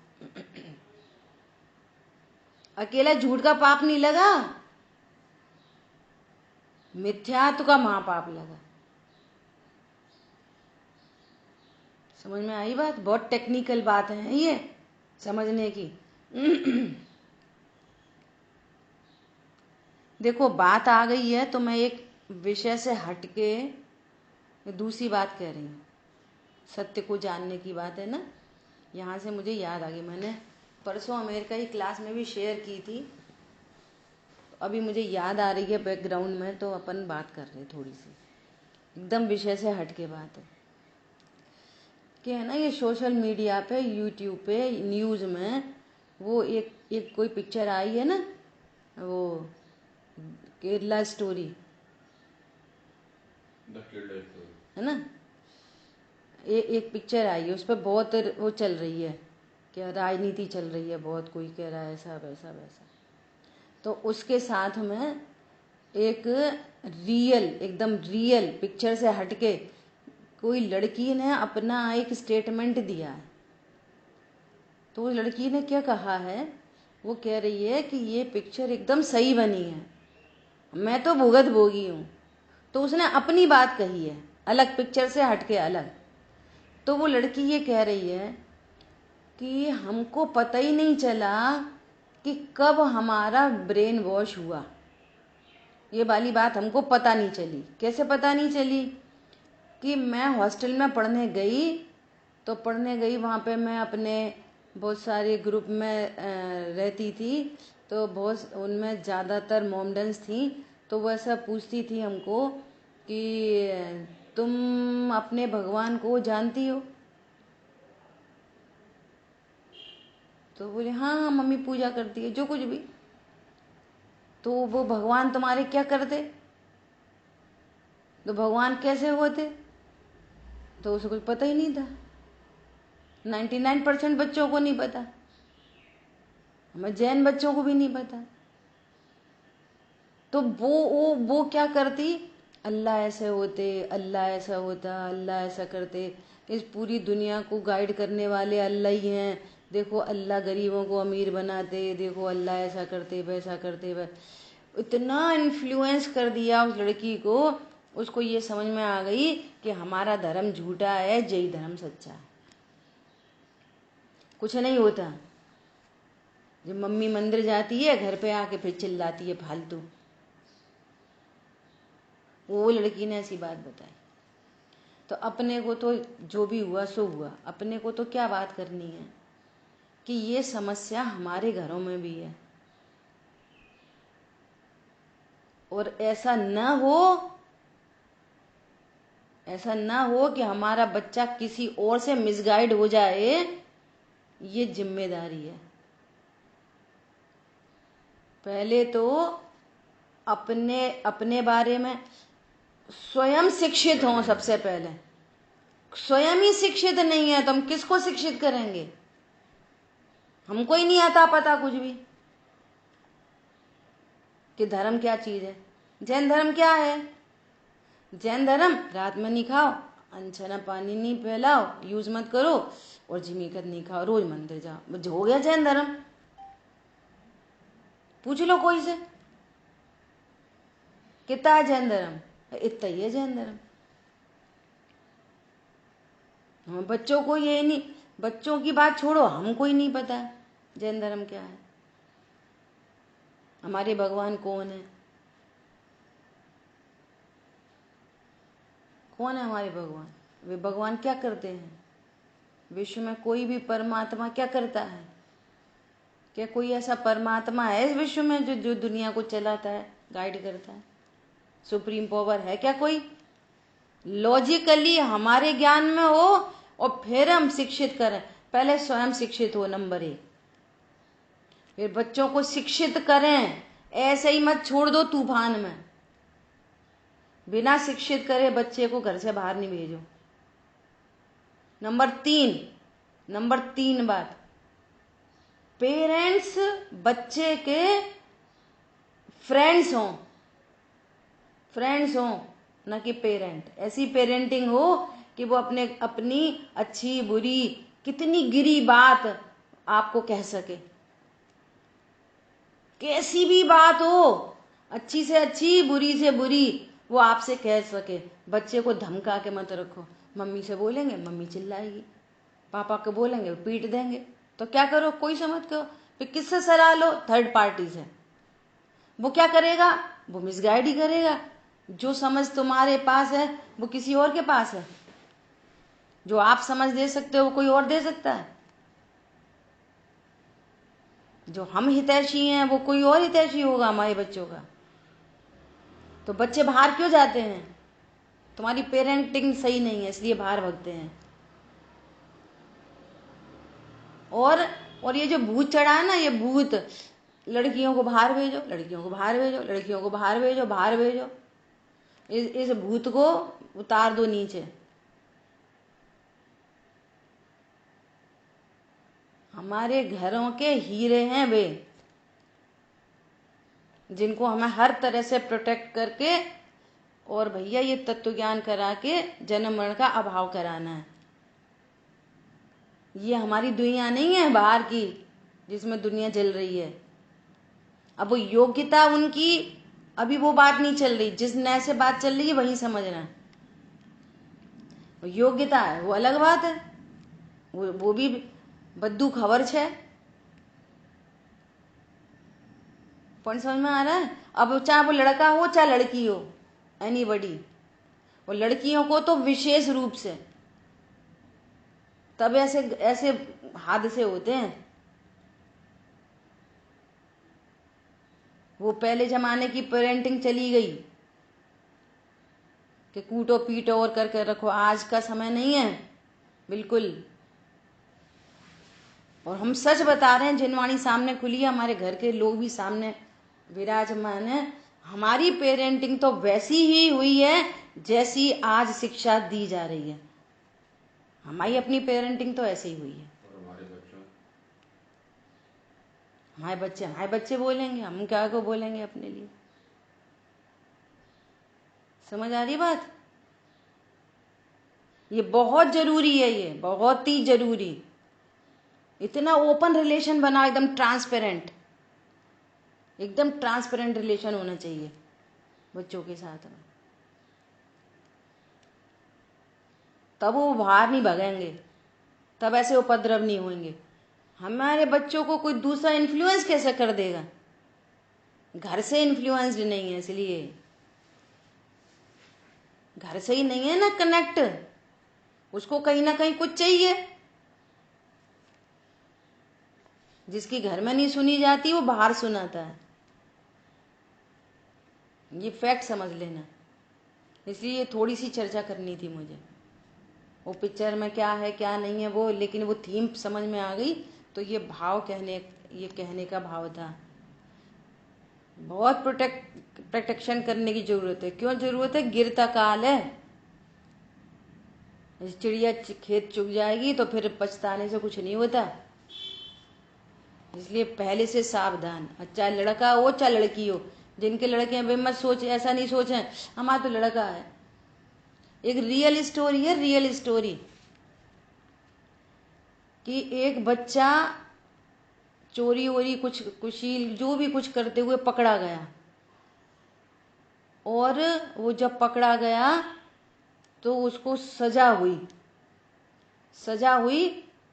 अकेला झूठ का पाप नहीं लगा, मिथ्यात्व का महापाप लगा। समझ में आई बात? बहुत टेक्निकल बात है ये समझने की। देखो बात आ गई है तो मैं एक विषय से हटके दूसरी बात कह रही हूँ। सत्य को जानने की बात है ना, यहाँ से मुझे याद आ गई। मैंने परसों अमेरिका की क्लास में भी शेयर की थी, तो अभी मुझे याद आ रही है बैकग्राउंड में, तो अपन बात कर रहे थोड़ी सी, एकदम विषय से हटके बात है कि है ना, ये सोशल मीडिया पे, यूट्यूब पे, न्यूज़ में वो एक कोई पिक्चर आई है ना, वो केरला स्टोरी है ना, एक पिक्चर आई है, उस पर बहुत वो चल रही है, क्या राजनीति चल रही है बहुत, कोई कह रहा है ऐसा वैसा वैसा। तो उसके साथ में एक रियल, एकदम रियल पिक्चर से हटके कोई लड़की ने अपना एक स्टेटमेंट दिया है। तो उस लड़की ने क्या कहा है, वो कह रही है कि ये पिक्चर एकदम सही बनी है, मैं तो भुगत भोगी हूँ। तो उसने अपनी बात कही है, अलग पिक्चर से हटके अलग। तो वो लड़की ये कह रही है कि हमको पता ही नहीं चला कि कब हमारा ब्रेन वॉश हुआ। ये वाली बात हमको पता नहीं चली। कैसे पता नहीं चली? कि मैं हॉस्टल में पढ़ने गई, तो पढ़ने गई वहाँ पे मैं अपने बहुत सारे ग्रुप में रहती थी, तो बहुत उनमें ज़्यादातर मोमडन्स थी। तो वो ऐसा पूछती थी हमको कि तुम अपने भगवान को जानती हो? तो बोले हाँ हाँ मम्मी पूजा करती है, जो कुछ भी। तो वो भगवान तुम्हारे क्या करते? तो भगवान कैसे होते? तो उसे कुछ पता ही नहीं था। 99% बच्चों को नहीं पता, हमें जैन बच्चों को भी नहीं पता। तो वो क्या करती, अल्लाह ऐसे होते, अल्लाह ऐसा होता, अल्लाह ऐसा करते, इस पूरी दुनिया को गाइड करने वाले अल्लाह ही हैं, देखो अल्लाह गरीबों को अमीर बनाते, देखो अल्लाह ऐसा करते वैसा करते। इतना इन्फ्लुएंस कर दिया उस लड़की को, उसको ये समझ में आ गई कि हमारा धर्म झूठा है, जय धर्म सच्चा है। कुछ नहीं होता। जब मम्मी मंदिर जाती है, घर पे आके फिर चिल्लाती है फालतू। वो लड़की ने ऐसी बात बताई। तो अपने को तो जो भी हुआ सो हुआ, अपने को तो क्या बात करनी है कि ये समस्या हमारे घरों में भी है, और ऐसा न हो कि हमारा बच्चा किसी और से मिसगाइड हो जाए, ये जिम्मेदारी है। पहले तो अपने बारे में स्वयं शिक्षित हों। सबसे पहले स्वयं ही शिक्षित नहीं है तो हम किसको शिक्षित करेंगे? हमको ही नहीं आता पता कुछ भी कि धर्म क्या चीज है। जैन धर्म क्या है? जैन धर्म रात में नहीं खाओ, अनछना पानी नहीं फैलाओ, यूज मत करो, और जिमीकत नहीं खाओ, रोज मंदिर जाओ, हो गया जैन धर्म। पूछ लो कोई से कितना है जैन धर्म, इतना ही है जैन धर्म। हम बच्चों को ये नहीं, बच्चों की बात छोड़ो, हमको ही नहीं पता जैन धर्म क्या है, हमारे भगवान कौन है, कौन है हमारे भगवान, वे भगवान क्या करते हैं विश्व में। कोई भी परमात्मा क्या करता है? क्या कोई ऐसा परमात्मा है इस विश्व में जो दुनिया को चलाता है, गाइड करता है? सुप्रीम पावर है क्या कोई? लॉजिकली हमारे ज्ञान में हो और फिर हम शिक्षित करें। पहले स्वयं शिक्षित हो, नंबर 1, फिर बच्चों को शिक्षित करें। ऐसे ही मत छोड़ दो तूफान में, बिना शिक्षित करे बच्चे को घर से बाहर नहीं भेजो। नंबर 3 बात, पेरेंट्स बच्चे के फ्रेंड्स हों, न कि पेरेंट। ऐसी पेरेंटिंग हो कि वो अपनी अच्छी बुरी कितनी गिरी बात आपको कह सके, कैसी भी बात हो अच्छी से अच्छी, बुरी से बुरी वो आपसे कह सके। बच्चे को धमका के मत रखो। मम्मी से बोलेंगे, मम्मी चिल्लाएगी, पापा को बोलेंगे, पीट देंगे। तो क्या करो, कोई से मत कहो। फिर किससे सलाह लो? थर्ड पार्टी से। वो क्या करेगा? वो मिसगाइड ही करेगा। जो समझ तुम्हारे पास है वो किसी और के पास है। जो आप समझ दे सकते हो वो कोई और दे सकता है। जो हम हितैषी हैं वो कोई और हितैषी होगा हमारे बच्चों का। तो बच्चे बाहर क्यों जाते हैं? तुम्हारी पेरेंटिंग सही नहीं है, इसलिए बाहर भागते हैं। और ये जो भूत चढ़ा है ना, ये भूत, लड़कियों को बाहर भेजो, लड़कियों को बाहर भेजो, लड़कियों को बाहर भेजो, बाहर भेजो। इस भूत को उतार दो नीचे। हमारे घरों के हीरे हैं वे, जिनको हमें हर तरह से प्रोटेक्ट करके और भैया ये तत्व ज्ञान करा के जन्म मरण का अभाव कराना है। ये हमारी दुनिया नहीं है बाहर की जिसमें दुनिया जल रही है। अब वो योग्यता उनकी, अभी वो बात नहीं चल रही। जिस नए से बात चल रही है वही समझना। योग्यता है वो अलग बात है, वो भी बद्दू खबर छे। पॉइंट समझ में आ रहा है? अब चाहे वो लड़का हो चाहे लड़की हो, एनीबडी। वो लड़कियों को तो विशेष रूप से, तब ऐसे ऐसे हादसे होते हैं। वो पहले जमाने की पेरेंटिंग चली गई कि कूटो पीटो और करके रखो। आज का समय नहीं है बिल्कुल। और हम सच बता रहे हैं, जिनवाणी सामने खुली है, हमारे घर के लोग भी सामने विराजमान है। हमारी पेरेंटिंग तो वैसी ही हुई है जैसी आज शिक्षा दी जा रही है। हमारी अपनी पेरेंटिंग तो ऐसे ही हुई है। हमारे बच्चे बोलेंगे, हम क्या को बोलेंगे अपने लिए। समझ आ रही बात? ये बहुत जरूरी है, ये बहुत ही जरूरी। इतना ओपन रिलेशन बना, एकदम ट्रांसपेरेंट, एकदम ट्रांसपेरेंट रिलेशन होना चाहिए बच्चों के साथ में। तब वो बाहर नहीं भागेंगे, तब ऐसे उपद्रव नहीं होंगे। हमारे बच्चों को कोई दूसरा इन्फ्लुएंस कैसे कर देगा? घर से इन्फ्लुएंस्ड नहीं है, इसलिए घर से ही नहीं है ना कनेक्ट। उसको कहीं ना कहीं कुछ चाहिए। जिसकी घर में नहीं सुनी जाती वो बाहर सुनाता है। ये फैक्ट समझ लेना। इसलिए थोड़ी सी चर्चा करनी थी मुझे। वो पिक्चर में क्या है क्या नहीं है वो, लेकिन वो थीम समझ में आ गई। तो ये कहने का भाव था। बहुत प्रोटेक्शन करने की जरूरत है। क्यों जरूरत है? गिरता काल है। चिड़िया खेत चुग जाएगी तो फिर पछताने से कुछ नहीं होता। इसलिए पहले से सावधान। चाहे लड़का हो चाहे लड़की हो, जिनके लड़के हैं वे मत सोच, ऐसा नहीं सोचें हमारा तो लड़का है। एक रियल स्टोरी है, रियल स्टोरी, कि एक बच्चा चोरी वोरी कुछ कुशील जो भी कुछ करते हुए पकड़ा गया। और वो जब पकड़ा गया तो उसको सजा हुई।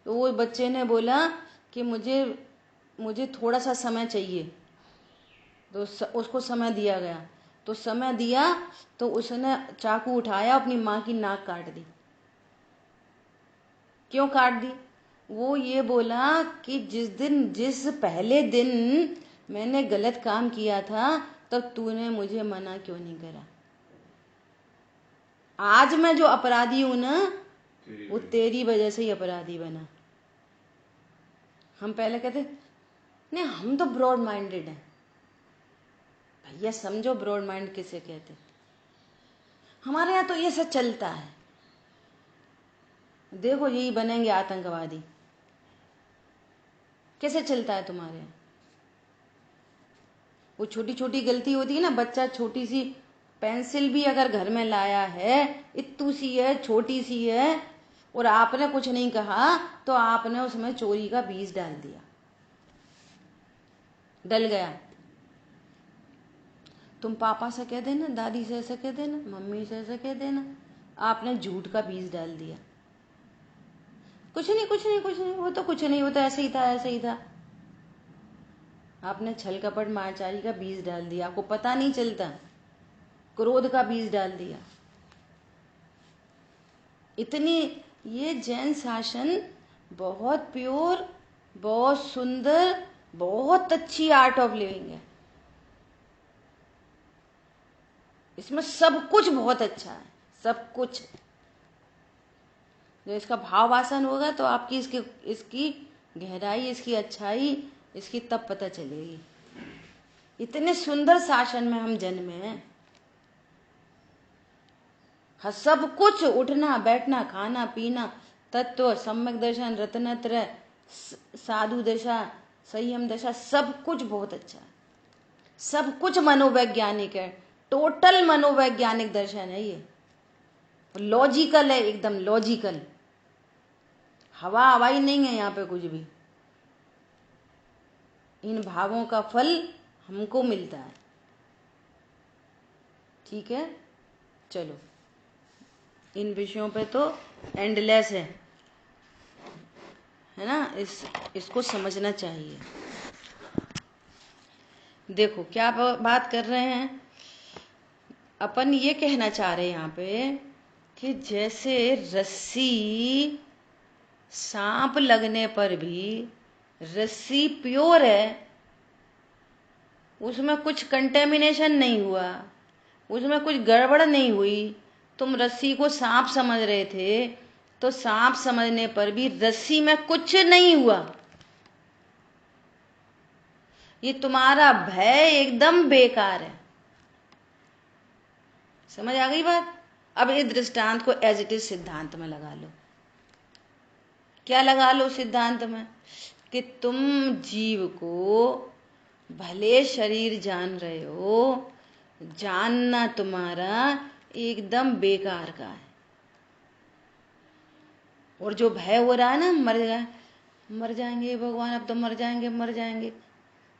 तो वो बच्चे ने बोला कि मुझे थोड़ा सा समय चाहिए। तो उसको समय दिया गया। तो समय दिया तो उसने चाकू उठाया, अपनी माँ की नाक काट दी। क्यों काट दी? वो ये बोला कि जिस पहले दिन मैंने गलत काम किया था तब तूने मुझे मना क्यों नहीं करा। आज मैं जो अपराधी हूं ना, वो तेरी वजह से ही अपराधी बना। हम पहले कहते नहीं, हम तो ब्रॉड माइंडेड हैं। भैया समझो ब्रॉड माइंड किसे कहते। हमारे यहाँ तो ये सब चलता है। देखो यही बनेंगे आतंकवादी। कैसे चलता है तुम्हारे यहाँ? वो छोटी छोटी गलती होती है ना, बच्चा छोटी सी पेंसिल भी अगर घर में लाया है, इत्तू सी है, छोटी सी है, और आपने कुछ नहीं कहा तो आपने उसमें चोरी का बीज डाल दिया, डल गया। तुम पापा से कह देना, दादी से ऐसा कह देना, मम्मी से ऐसा कह देना, आपने झूठ का बीज डाल दिया। कुछ नहीं कुछ नहीं कुछ नहीं, वो तो कुछ नहीं, वो तो ऐसे ही था ऐसे ही था। आपने छल कपट मारचारी का बीज डाल दिया, आपको पता नहीं चलता, क्रोध का बीज डाल दिया। इतनी ये जैन शासन बहुत प्योर, बहुत सुंदर, बहुत अच्छी आर्ट ऑफ लिविंग है। इसमें सब कुछ बहुत अच्छा है, सब कुछ। जो इसका भाव वासन होगा तो आपकी इसकी गहराई, इसकी अच्छाई, इसकी तब पता चलेगी। इतने सुंदर शासन में हम जन्मे हैं। हाँ, सब कुछ, उठना बैठना खाना पीना, तत्व, सम्यक दर्शन, रत्नत्रय, साधु दशा, संयम दशा, सब कुछ बहुत अच्छा है। सब कुछ मनोवैज्ञानिक है, टोटल मनोवैज्ञानिक दर्शन है ये। लॉजिकल है, एकदम लॉजिकल। हवा हवाई नहीं है यहाँ पे कुछ भी। इन भावों का फल हमको मिलता है। ठीक है, चलो, इन विषयों पे तो एंडलेस है ना। इसको समझना चाहिए। देखो क्या बात कर रहे हैं अपन। ये कहना चाह रहे हैं यहाँ पे कि जैसे रस्सी, सांप लगने पर भी रस्सी प्योर है, उसमें कुछ कंटेमिनेशन नहीं हुआ, उसमें कुछ गड़बड़ नहीं हुई। तुम रस्सी को सांप समझ रहे थे तो सांप समझने पर भी रस्सी में कुछ नहीं हुआ। ये तुम्हारा भय एकदम बेकार है। समझ आ गई बात? अब इस दृष्टांत को एज इट इज सिद्धांत में लगा लो। क्या लगा लो सिद्धांत में? कि तुम जीव को भले शरीर जान रहे हो, जानना तुम्हारा एकदम बेकार का है। और जो भय हो रहा है ना, मर जाएंगे भगवान, अब तो मर जाएंगे मर जाएंगे,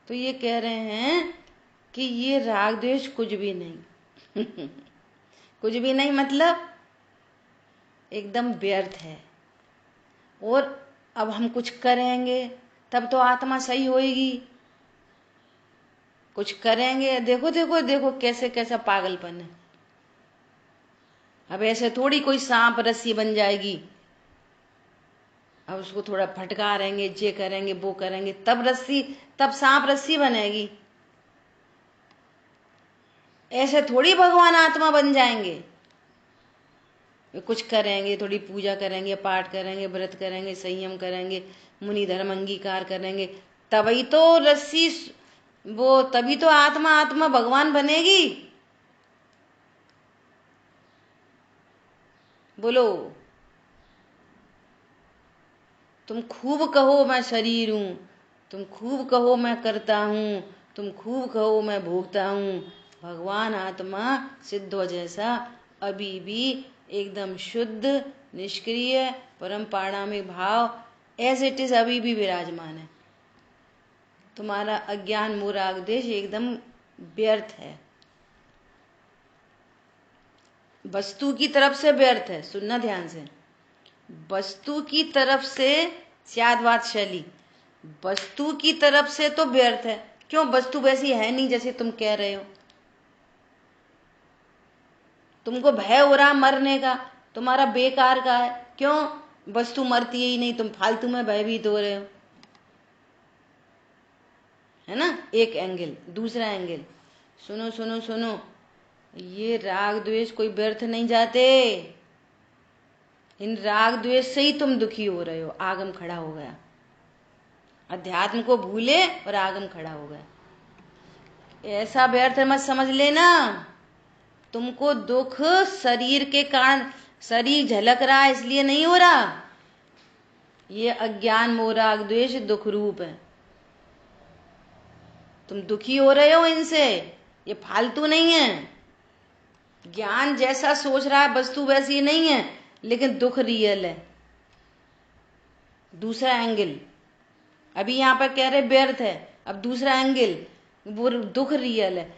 तो ये कह रहे हैं कि ये राग द्वेष कुछ भी नहीं कुछ भी नहीं, मतलब एकदम व्यर्थ है। और अब हम कुछ करेंगे तब तो आत्मा सही होएगी। कुछ करेंगे, देखो देखो देखो कैसे कैसा पागलपन है। अब ऐसे थोड़ी कोई सांप रस्सी बन जाएगी। अब उसको थोड़ा फटकारेंगे, ये करेंगे वो करेंगे, तब सांप रस्सी बनेगी। ऐसे थोड़ी भगवान आत्मा बन जाएंगे। कुछ करेंगे, थोड़ी पूजा करेंगे, पाठ करेंगे, व्रत करेंगे, संयम करेंगे, मुनि धर्म अंगीकार करेंगे, तभी तो रस्सी वो, तभी तो आत्मा भगवान बनेगी। बोलो, तुम खूब कहो मैं शरीर हूं, तुम खूब कहो मैं करता हूं, तुम खूब कहो मैं भोगता हूं, भगवान आत्मा सिद्धो जैसा अभी भी एकदम शुद्ध, निष्क्रिय, परम पारणामिक भाव एज इट इज अभी भी विराजमान है। तुम्हारा अज्ञान मोराग देश एकदम व्यर्थ है, वस्तु की तरफ से व्यर्थ है। सुनना ध्यान से, वस्तु की तरफ से स्याद्वाद शैली, वस्तु की तरफ से तो व्यर्थ है। क्यों? वस्तु वैसी है नहीं जैसे तुम कह रहे हो। तुमको भय हो रहा मरने का, तुम्हारा बेकार का है। क्यों? वस्तु मरती ही नहीं, तुम फालतू में भयभीत हो रहे हो, है ना। एक एंगल। दूसरा एंगल, सुनो सुनो सुनो, ये राग द्वेष कोई व्यर्थ नहीं जाते। इन राग द्वेष से ही तुम दुखी हो रहे हो। आगम खड़ा हो गया, अध्यात्म को भूले और आगम खड़ा हो गया। ऐसा व्यर्थ मत समझ लेना। तुमको दुख शरीर के कारण, शरीर झलक रहा है इसलिए नहीं हो रहा। ये अज्ञान मोराग द्वेष दुख रूप है। तुम दुखी हो रहे हो इनसे, ये फालतू नहीं है। ज्ञान जैसा सोच रहा है वस्तु वैसी नहीं है, लेकिन दुख रियल है। दूसरा एंगल, अभी यहां पर कह रहे व्यर्थ है, अब दूसरा एंगल, वो दुख रियल है।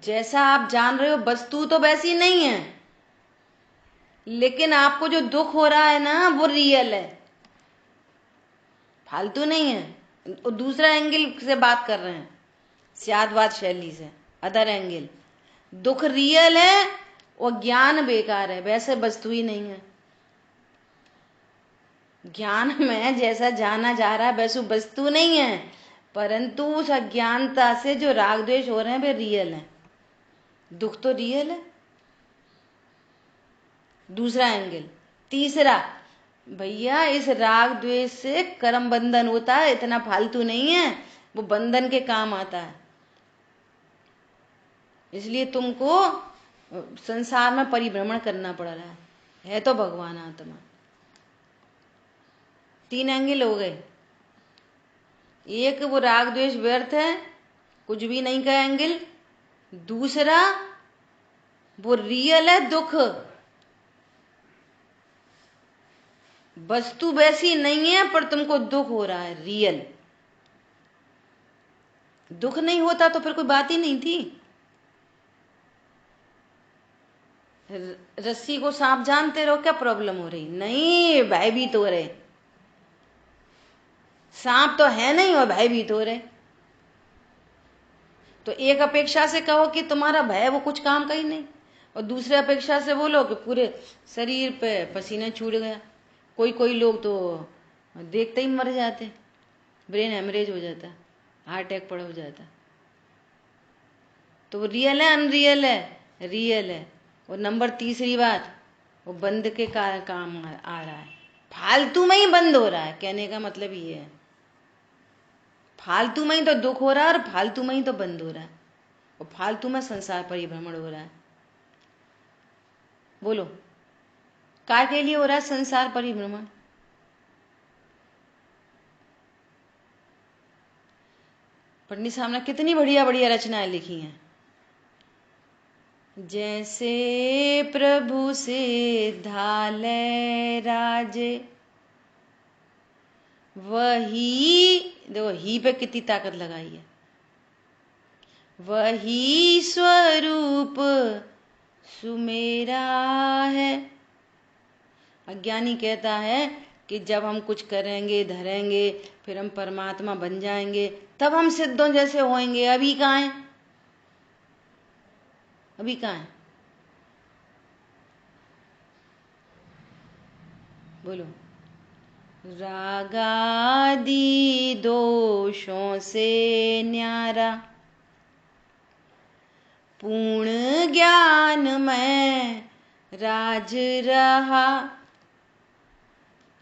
जैसा आप जान रहे हो वस्तु तो वैसी नहीं है, लेकिन आपको जो दुख हो रहा है ना वो रियल है, फालतू नहीं है। और दूसरा एंगल से बात कर रहे हैं, स्यादवाद शैली से, अदर एंगल। दुख रियल है और ज्ञान बेकार है, वैसे वस्तु ही नहीं है। ज्ञान में जैसा जाना जा रहा है वैसे वस्तु नहीं है, परंतु उस अज्ञानता से जो राग द्वेष हो रहे हैं वे रियल है। दुख तो रियल है। दूसरा एंगल। तीसरा, भैया इस राग द्वेष से कर्म बंधन होता है, इतना फालतू नहीं है, वो बंधन के काम आता है। इसलिए तुमको संसार में परिभ्रमण करना पड़ रहा है तो भगवान आत्मा। 3 एंगल हो गए। एक वो राग द्वेष व्यर्थ है, कुछ भी नहीं का एंगल। दूसरा वो रियल है दुख, वस्तु वैसी नहीं है पर तुमको दुख हो रहा है, रियल। दुख नहीं होता तो फिर कोई बात ही नहीं थी। रस्सी को सांप जानते रहो, क्या प्रॉब्लम हो रही? नहीं, भयभीत हो रहे। सांप तो है नहीं और भयभीत हो रहे। तो एक अपेक्षा से कहो कि तुम्हारा भय वो कुछ काम का ही नहीं, और दूसरे अपेक्षा से बोलो कि पूरे शरीर पे पसीना छूट गया। कोई कोई लोग तो देखते ही मर जाते, ब्रेन हेमरेज हो जाता, हार्ट अटैक पड़ा हो जाता। तो वो रियल है अनरियल है? रियल है। और नंबर तीसरी बात, वो बंद के काम आ रहा है, फालतू में ही बंद हो रहा है। कहने का मतलब ये है, फालतू में ही तो दुख हो रहा है और फालतू में ही तो बंद हो रहा है, और फालतू में संसार परिभ्रमण हो रहा है। बोलो काय के लिए हो रहा है संसार परिभ्रमण? पंडित साहब ने कितनी बढ़िया बढ़िया रचनाएं लिखी हैं। जैसे प्रभु से धाले राजे, वही देखो ही पे कितनी ताकत लगाई है, वही स्वरूप सुमेरा है। अज्ञानी कहता है कि जब हम कुछ करेंगे धरेंगे फिर हम परमात्मा बन जाएंगे, तब हम सिद्धों जैसे होएंगे। अभी कहाँ है? अभी कहाँ है? बोलो। रागादि दोषों से न्यारा पूर्ण ज्ञान में राज रहा,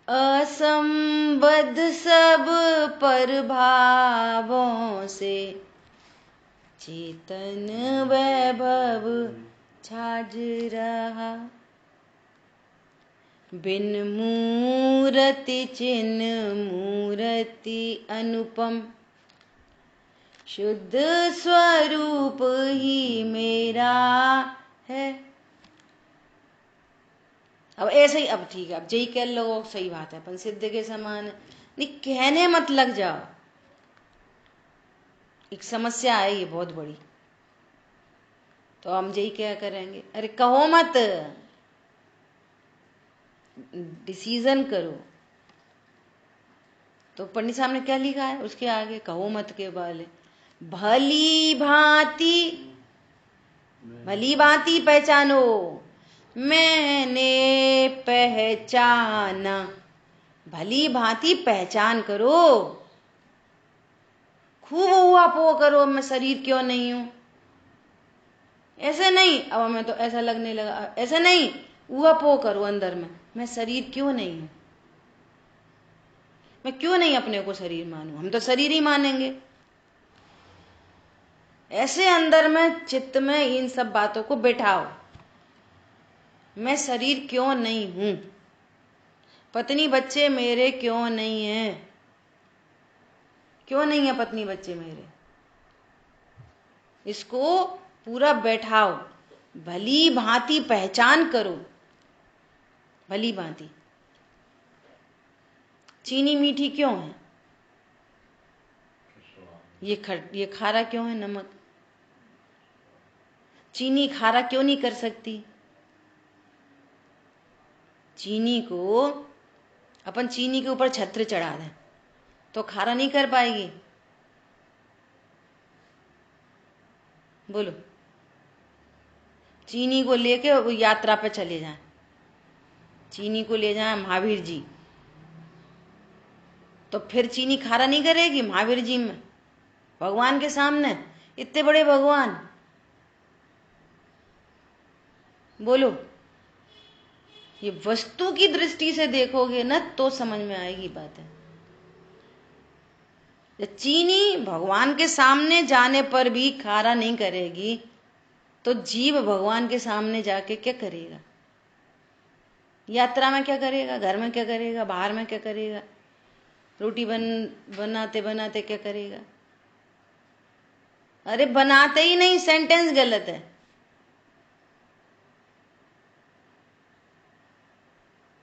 असंबद्ध सब पर भावों से चेतन वैभव छाज रहा। बिन मूरति चिन्ह मूरति अनुपम, शुद्ध स्वरूप ही मेरा है। अब ऐसे ही, अब ठीक है, अब जय कह लो, सही बात है, अपन सिद्ध के समान नहीं, कहने मत लग जाओ। एक समस्या है ये बहुत बड़ी, तो हम जय क्या करेंगे? अरे कहो मत, डिसीजन करो। तो पंडित साहब ने क्या लिखा है उसके आगे? कहो मत के वाले, भली भांति पहचानो, मैंने पहचाना। भली भांति पहचान करो, खूब हुआ पो करो मैं शरीर क्यों नहीं हूं। ऐसे नहीं, अब हमें तो ऐसा लगने लगा, ऐसे नहीं, हुआ पो करो अंदर में, मैं शरीर क्यों नहीं हूं, मैं क्यों नहीं अपने को शरीर मानूं। हम तो शरीर ही मानेंगे। ऐसे अंदर में चित्त में इन सब बातों को बैठाओ, मैं शरीर क्यों नहीं हूं, पत्नी बच्चे मेरे क्यों नहीं है, क्यों नहीं है पत्नी बच्चे मेरे, इसको पूरा बैठाओ। भली भांति पहचान करो, भली भांति। चीनी मीठी क्यों है? ये खारा क्यों है नमक? चीनी खारा क्यों नहीं कर सकती? चीनी को अपन चीनी के ऊपर छत्र चढ़ा दें तो खारा नहीं कर पाएगी? बोलो। चीनी को लेके वो यात्रा पे चले जाएं, चीनी को ले जाएं महावीर जी, तो फिर चीनी खारा नहीं करेगी महावीर जी में, भगवान के सामने, इतने बड़े भगवान। बोलो। ये वस्तु की दृष्टि से देखोगे ना तो समझ में आएगी बात है। चीनी भगवान के सामने जाने पर भी खारा नहीं करेगी तो जीव भगवान के सामने जाके क्या करेगा? यात्रा में क्या करेगा? घर में क्या करेगा? बाहर में क्या करेगा? रोटी बनाते बनाते क्या करेगा? अरे बनाते ही नहीं, सेंटेंस गलत है।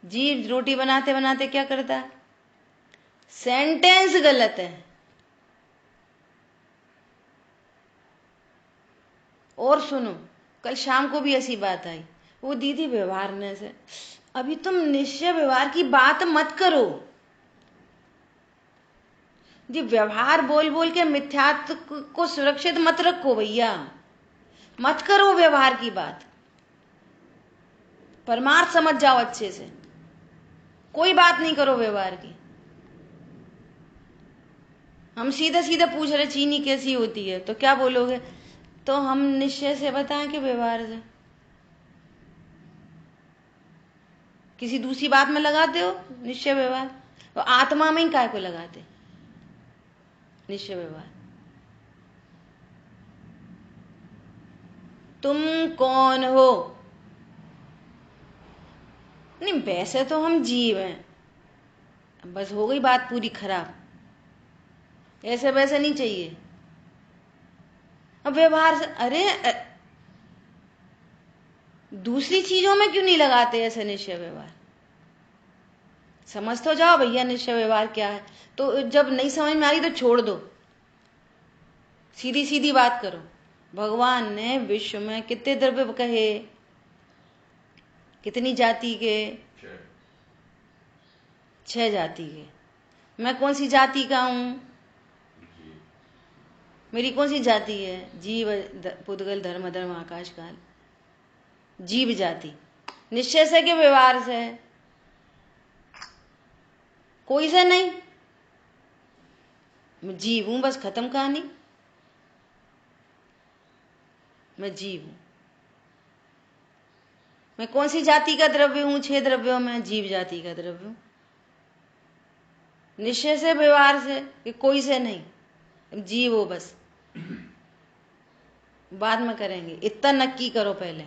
जीव रोटी बनाते बनाते क्या करता है? सेंटेंस गलत है। और सुनो, कल शाम को भी ऐसी बात आई, वो दीदी व्यवहार से, अभी तुम निश्चय व्यवहार की बात मत करो जी, व्यवहार बोल बोल के मिथ्यात्व को सुरक्षित मत रखो भैया, मत करो व्यवहार की बात, परमार्थ समझ जाओ अच्छे से, कोई बात नहीं करो व्यवहार की। हम सीधे सीधे पूछ रहे चीनी कैसी होती है तो क्या बोलोगे? तो हम निश्चय से बताएं कि व्यवहार से। किसी दूसरी बात में लगाते हो निश्चय व्यवहार, तो आत्मा में ही काय को लगाते निश्चय व्यवहार? तुम कौन हो? नहीं, वैसे तो हम जीव हैं, बस हो गई बात पूरी खराब, ऐसे वैसे नहीं चाहिए। अब व्यवहार से, अरे दूसरी चीजों में क्यों नहीं लगाते ऐसे निश्चय व्यवहार? समझ तो जाओ भैया निश्चय व्यवहार क्या है। तो जब नहीं समझ में आ रही तो छोड़ दो, सीधी सीधी बात करो। भगवान ने विश्व में कितने द्रव्य कहे? कितनी जाति के? 6 जाति के। मैं कौन सी जाति का हूं? मेरी कौन सी जाति है? जीव, पुद्गल, धर्म, अधर्म, आकाश काल, जीव जाति। निश्चय से कि व्यवहार से? कोई से नहीं, मैं जीव हूं, बस खत्म कहानी। मैं जीव हूं। मैं कौन सी जाति का द्रव्य हूं? 6 द्रव्यों में जीव जाति का द्रव्य हूं। निश्चय से व्यवहार से कि कोई से नहीं, जीव हो बस, बाद में करेंगे, इतना नक्की करो पहले।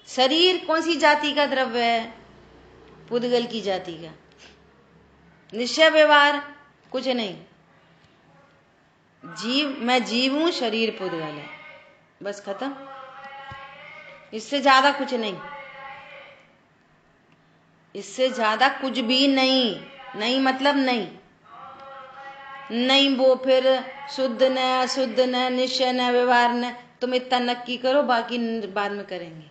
शरीर कौन सी जाति का द्रव्य है? पुद्गल की जाति का। निश्चय व्यवहार कुछ नहीं, जीव, मैं जीव हूं, शरीर पुद्गल है, बस खत्म, इससे ज्यादा कुछ नहीं, इससे ज्यादा कुछ भी नहीं। नहीं मतलब नहीं, नहीं वो फिर शुद्ध न अशुद्ध न निश्चय न व्यवहार न, तुम इतना नक्की करो, बाकी बाद में करेंगे।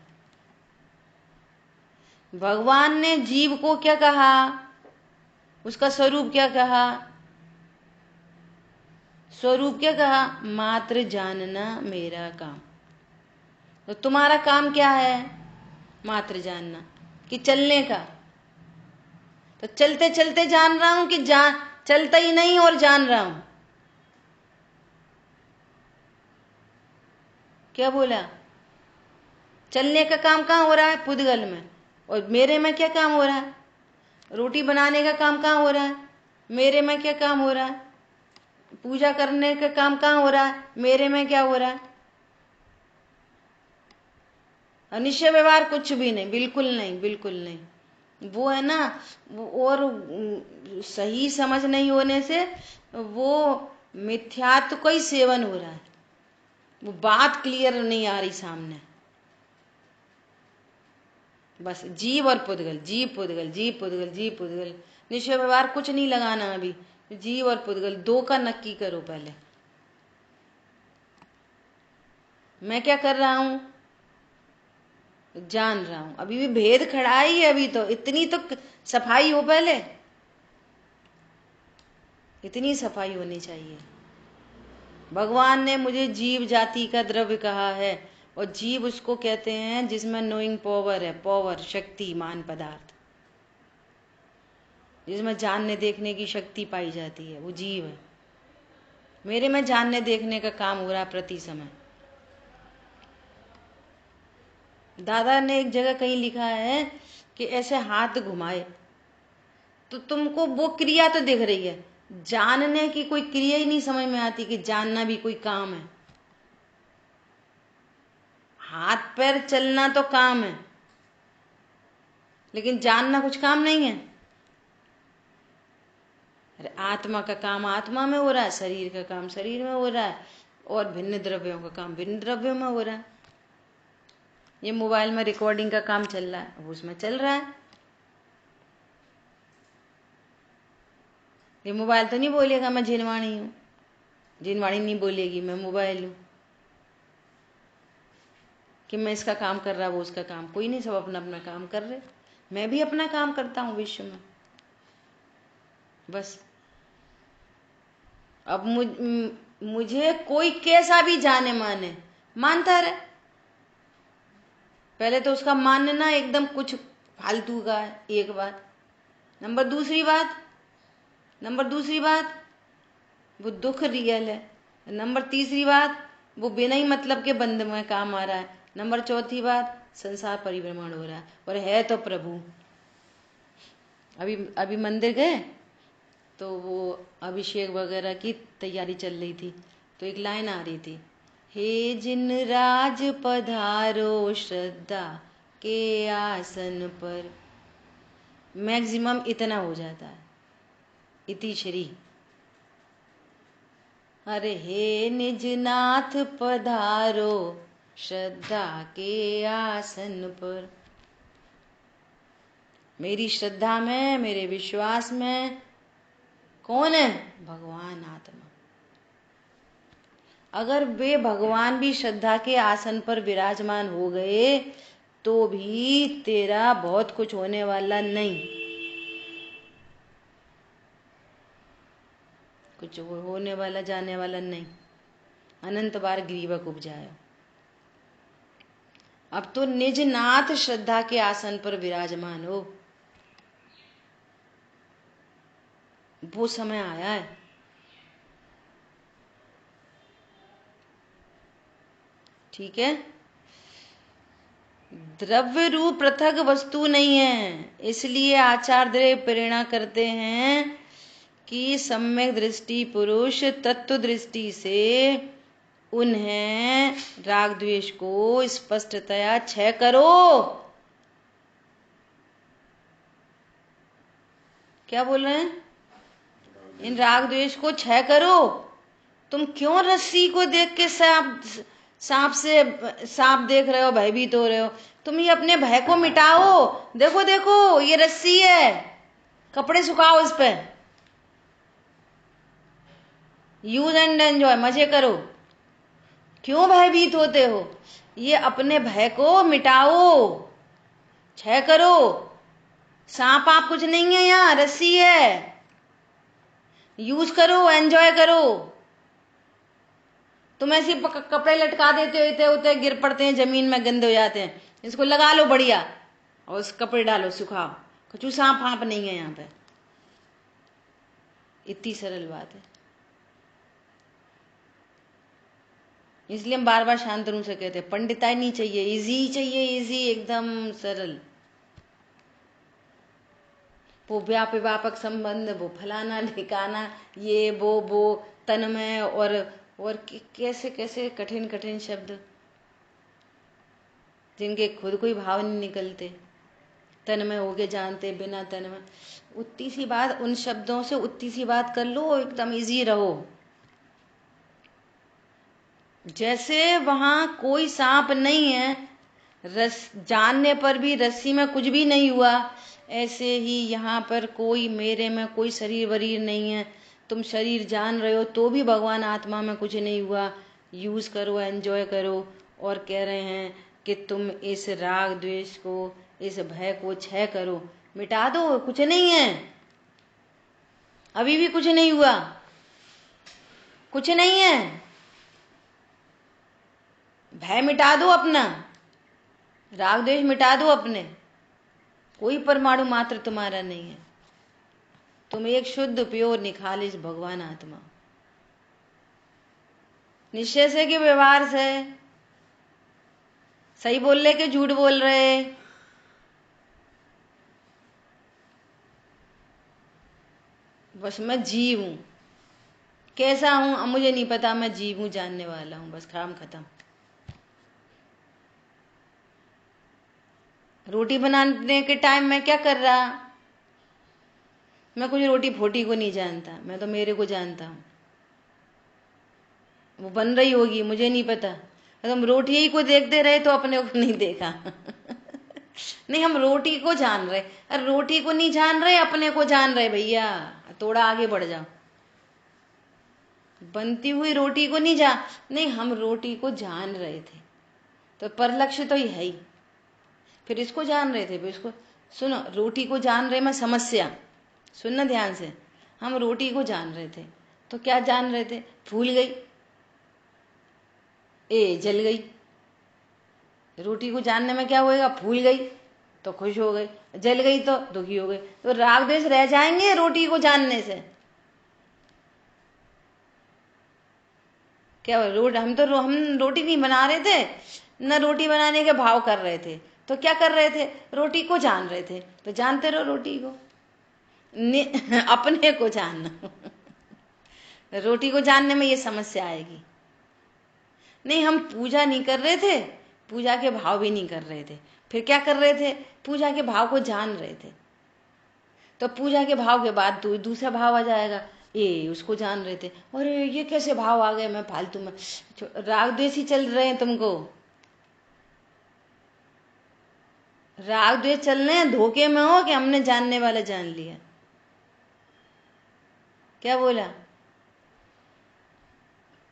भगवान ने जीव को क्या कहा? उसका स्वरूप क्या कहा? स्वरूप क्या कहा? मात्र जानना मेरा काम। तो तुम्हारा काम क्या है? मात्र जानना, कि चलने का। तो चलते चलते जान रहा हूं कि चलता ही नहीं और जान रहा हूं? क्या बोला? चलने का काम कहाँ हो रहा है? पुद्गल में। और मेरे में क्या काम हो रहा है? रोटी बनाने का काम कहाँ हो रहा है? मेरे में क्या काम हो रहा है? पूजा करने का काम कहाँ हो रहा है? मेरे में क्या हो रहा है? निश्चय व्यवहार कुछ भी नहीं, बिल्कुल नहीं, बिल्कुल नहीं। वो है ना, और सही समझ नहीं होने से वो मिथ्यात्व का ही सेवन हो रहा है, वो बात क्लियर नहीं आ रही सामने। बस जीव और पुद्गल, जीव पुद्गल, जीव पुद्गल, जीव पुद्गल, निश्चय व्यवहार कुछ नहीं लगाना अभी। जीव और पुद्गल दो का नक्की करो पहले। मैं क्या कर रहा हूं? जान रहा हूं। अभी भी भेद खड़ा ही है। अभी तो इतनी तो सफाई हो, पहले इतनी सफाई होनी चाहिए। भगवान ने मुझे जीव जाति का द्रव्य कहा है, और जीव उसको कहते हैं जिसमें नोइंग पावर है, पावर शक्ति, मान पदार्थ, जिसमें जानने देखने की शक्ति पाई जाती है, वो जीव है। मेरे में जानने देखने का काम हो रहा है प्रति समय। दादा ने एक जगह कहीं लिखा है कि ऐसे हाथ घुमाए तो तुमको वो क्रिया तो दिख रही है, जानने की कोई क्रिया ही नहीं समझ में आती कि जानना भी कोई काम है। हाथ पैर चलना तो काम है, लेकिन जानना कुछ काम नहीं है। अरे आत्मा का काम आत्मा में हो रहा है, शरीर का काम शरीर में हो रहा है, और भिन्न द्रव्यों का काम भिन्न द्रव्यों में हो रहा है। ये मोबाइल में रिकॉर्डिंग का काम चल रहा है, वो उसमें चल रहा है। ये मोबाइल तो नहीं बोलेगा मैं जिनवाणी हूं, जिनवाणी नहीं बोलेगी मैं मोबाइल हूं, कि मैं इसका काम कर रहा वो उसका काम। कोई नहीं, सब अपना अपना काम कर रहे। मैं भी अपना काम करता हूं विश्व में, बस। अब मुझे कोई कैसा भी जाने माने, मानता रहे। पहले तो उसका मानना एकदम कुछ फालतू का है, एक बात। नंबर दूसरी बात वो दुख रियल है। नंबर तीसरी बात वो बिना ही मतलब के बंद में काम आ रहा है। नंबर चौथी बात संसार परिभ्रमण हो रहा है, और है तो प्रभु। अभी मंदिर गए तो वो अभिषेक वगैरह की तैयारी चल रही थी, तो एक लाइन आ रही थी, हे जिन राज पधारो श्रद्धा के आसन पर। मैक्सिमम इतना हो जाता है, इति श्री। अरे हे निज नाथ पधारो श्रद्धा के आसन पर। मेरी श्रद्धा में, मेरे विश्वास में कौन है? भगवान आत्मा। अगर वे भगवान भी श्रद्धा के आसन पर विराजमान हो गए तो भी तेरा बहुत कुछ होने वाला नहीं, कुछ होने वाला जाने वाला नहीं। अनंत बार ग्रीवक उपजायो। अब तो निज नाथ श्रद्धा के आसन पर विराजमान हो, वो समय आया है। ठीक है। द्रव्य रूप पृथक वस्तु नहीं है, इसलिए आचार्य प्रेरणा करते हैं कि सम्यक दृष्टि पुरुष तत्व दृष्टि से उन्हें राग द्वेष को स्पष्टतया क्षय करो। क्या बोल रहे हैं? इन राग द्वेष को क्षय करो। तुम क्यों रस्सी को देख के सांप देख रहे हो, भयभीत हो रहे हो? तुम ये अपने भय को मिटाओ। देखो देखो ये रस्सी है, कपड़े सुखाओ इस पे, यूज एंड एंजॉय, मजे करो। क्यों भयभीत होते हो? ये अपने भय को मिटाओ, क्षय करो। सांप आप कुछ नहीं है, यहाँ रस्सी है, यूज करो, एंजॉय करो। तुम ऐसे कपड़े लटका देते होते गिर पड़ते हैं जमीन में, गंदे हो जाते हैं। इसको लगा लो बढ़िया, और उस कपड़े डालो, सुखाओ। कुछ सांप फाप नहीं है यहाँ पे। इतनी सरल बात है। इसलिए हम बार बार शांतनु से कहते हैं, पंडिताई नहीं चाहिए, इजी चाहिए, इजी, एकदम सरल। वो व्यापक संबंध, वो फलाना ठिकाना, ये वो तन्मय, और कैसे कैसे कठिन कठिन शब्द जिनके खुद कोई भाव नहीं निकलते। तन्मय होके जानते बिना तन्मय। उतनी सी बात, उन शब्दों से उतनी सी बात कर लो, एकदम इजी रहो। जैसे वहां कोई सांप नहीं है, जानने पर भी रस्सी में कुछ भी नहीं हुआ, ऐसे ही यहाँ पर कोई, मेरे में कोई शरीर वरीर नहीं है। तुम शरीर जान रहे हो तो भी भगवान आत्मा में कुछ नहीं हुआ। यूज करो, एंजॉय करो, और कह रहे हैं कि तुम इस राग द्वेष को, इस भय को क्षय करो, मिटा दो। कुछ नहीं है, अभी भी कुछ नहीं हुआ, कुछ नहीं है। भय मिटा दो अपना, राग द्वेष मिटा दो अपने। कोई परमाणु मात्र तुम्हारा नहीं है। तुम एक शुद्ध प्योर निखालिस भगवान आत्मा। निश्चय से कि व्यवहार से, सही बोल रहे कि झूठ बोल रहे? बस मैं जीव हूं। कैसा हूं अब मुझे नहीं पता, मैं जीव हूं, जानने वाला हूं, बस काम खत्म। रोटी बनाने के टाइम में क्या कर रहा? मैं कुछ रोटी फोटी को नहीं जानता, मैं तो मेरे को जानता हूं। वो बन रही होगी, मुझे नहीं पता। अगर हम रोटी ही को देखते रहे तो अपने को नहीं देखा। नहीं, हम रोटी को जान रहे। अरे रोटी को नहीं जान रहे, अपने को जान रहे भैया। थोड़ा आगे बढ़ जाओ। बनती हुई रोटी को नहीं नहीं, हम रोटी को जान रहे थे, तो पर लक्ष्य तो है ही। फिर इसको जान रहे थे, फिर इसको सुनो। रोटी को जान रहे, मैं समस्या सुनना ध्यान से। हम रोटी को जान रहे थे, तो क्या जान रहे थे? फूल गई, जल गई। रोटी को जानने में क्या होएगा? फूल गई तो खुश हो गए, जल गई तो दुखी हो गए। तो राग द्वेष रह जाएंगे रोटी को जानने से? क्या हम रोटी नहीं बना रहे थे, न रोटी बनाने के भाव कर रहे थे। तो क्या कर रहे थे? रोटी को जान रहे थे। तो जानते रहो रोटी को, अपने को जानना। रोटी को जानने में ये समस्या आएगी। नहीं, हम पूजा नहीं कर रहे थे, पूजा के भाव भी नहीं कर रहे थे। फिर क्या कर रहे थे? पूजा के भाव को जान रहे थे। तो पूजा के भाव के बाद दूसरा भाव आ जाएगा, उसको जान रहे थे। अरे ये कैसे भाव आ गए? मैं फालतू में राग द्वेष ही चल रहे हैं तुमको। राग द्वेष चल रहे हैं, धोखे में हो कि हमने जानने वाला जान लिया। क्या बोला?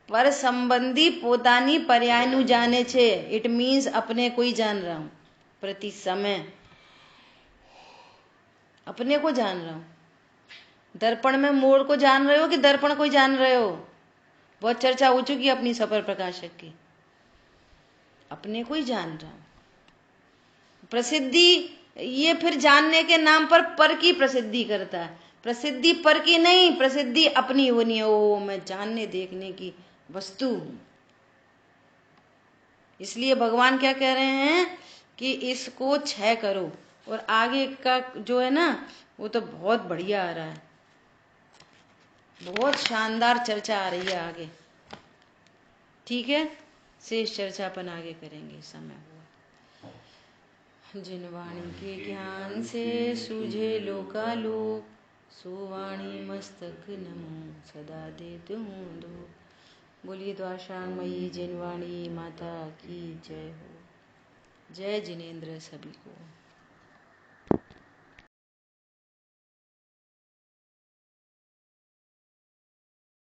पर संबंधी पोतानी पर्यायनु जाने छे। इट मीन्स अपने को ही जान रहा हूं, प्रति समय अपने को जान रहा हूं। दर्पण में मोर को जान रहे हो कि दर्पण को ही जान रहे हो? बहुत चर्चा हो चुकी है अपनी सफर प्रकाशक की। अपने को ही जान रहा हूं। प्रसिद्धि, ये फिर जानने के नाम पर की प्रसिद्धि करता है। प्रसिद्धि पर की नहीं, प्रसिद्धि अपनी होनी है। ओ, मैं जानने देखने की वस्तु हूं। इसलिए भगवान क्या कह रहे हैं कि इसको क्षय करो। और आगे का जो है ना, वो तो बहुत बढ़िया आ रहा है, बहुत शानदार चर्चा आ रही है आगे। ठीक है, शेष चर्चा अपन आगे करेंगे, समय हुआ। जिन वाणी के ज्ञान से सूझे लोकालोक, सो वाणी मस्तक नमो सदा देते हूँ दो। बोलिए द्वाशांगमयी जिनवाणी माता की जय हो। जय जिनेन्द्र सभी को।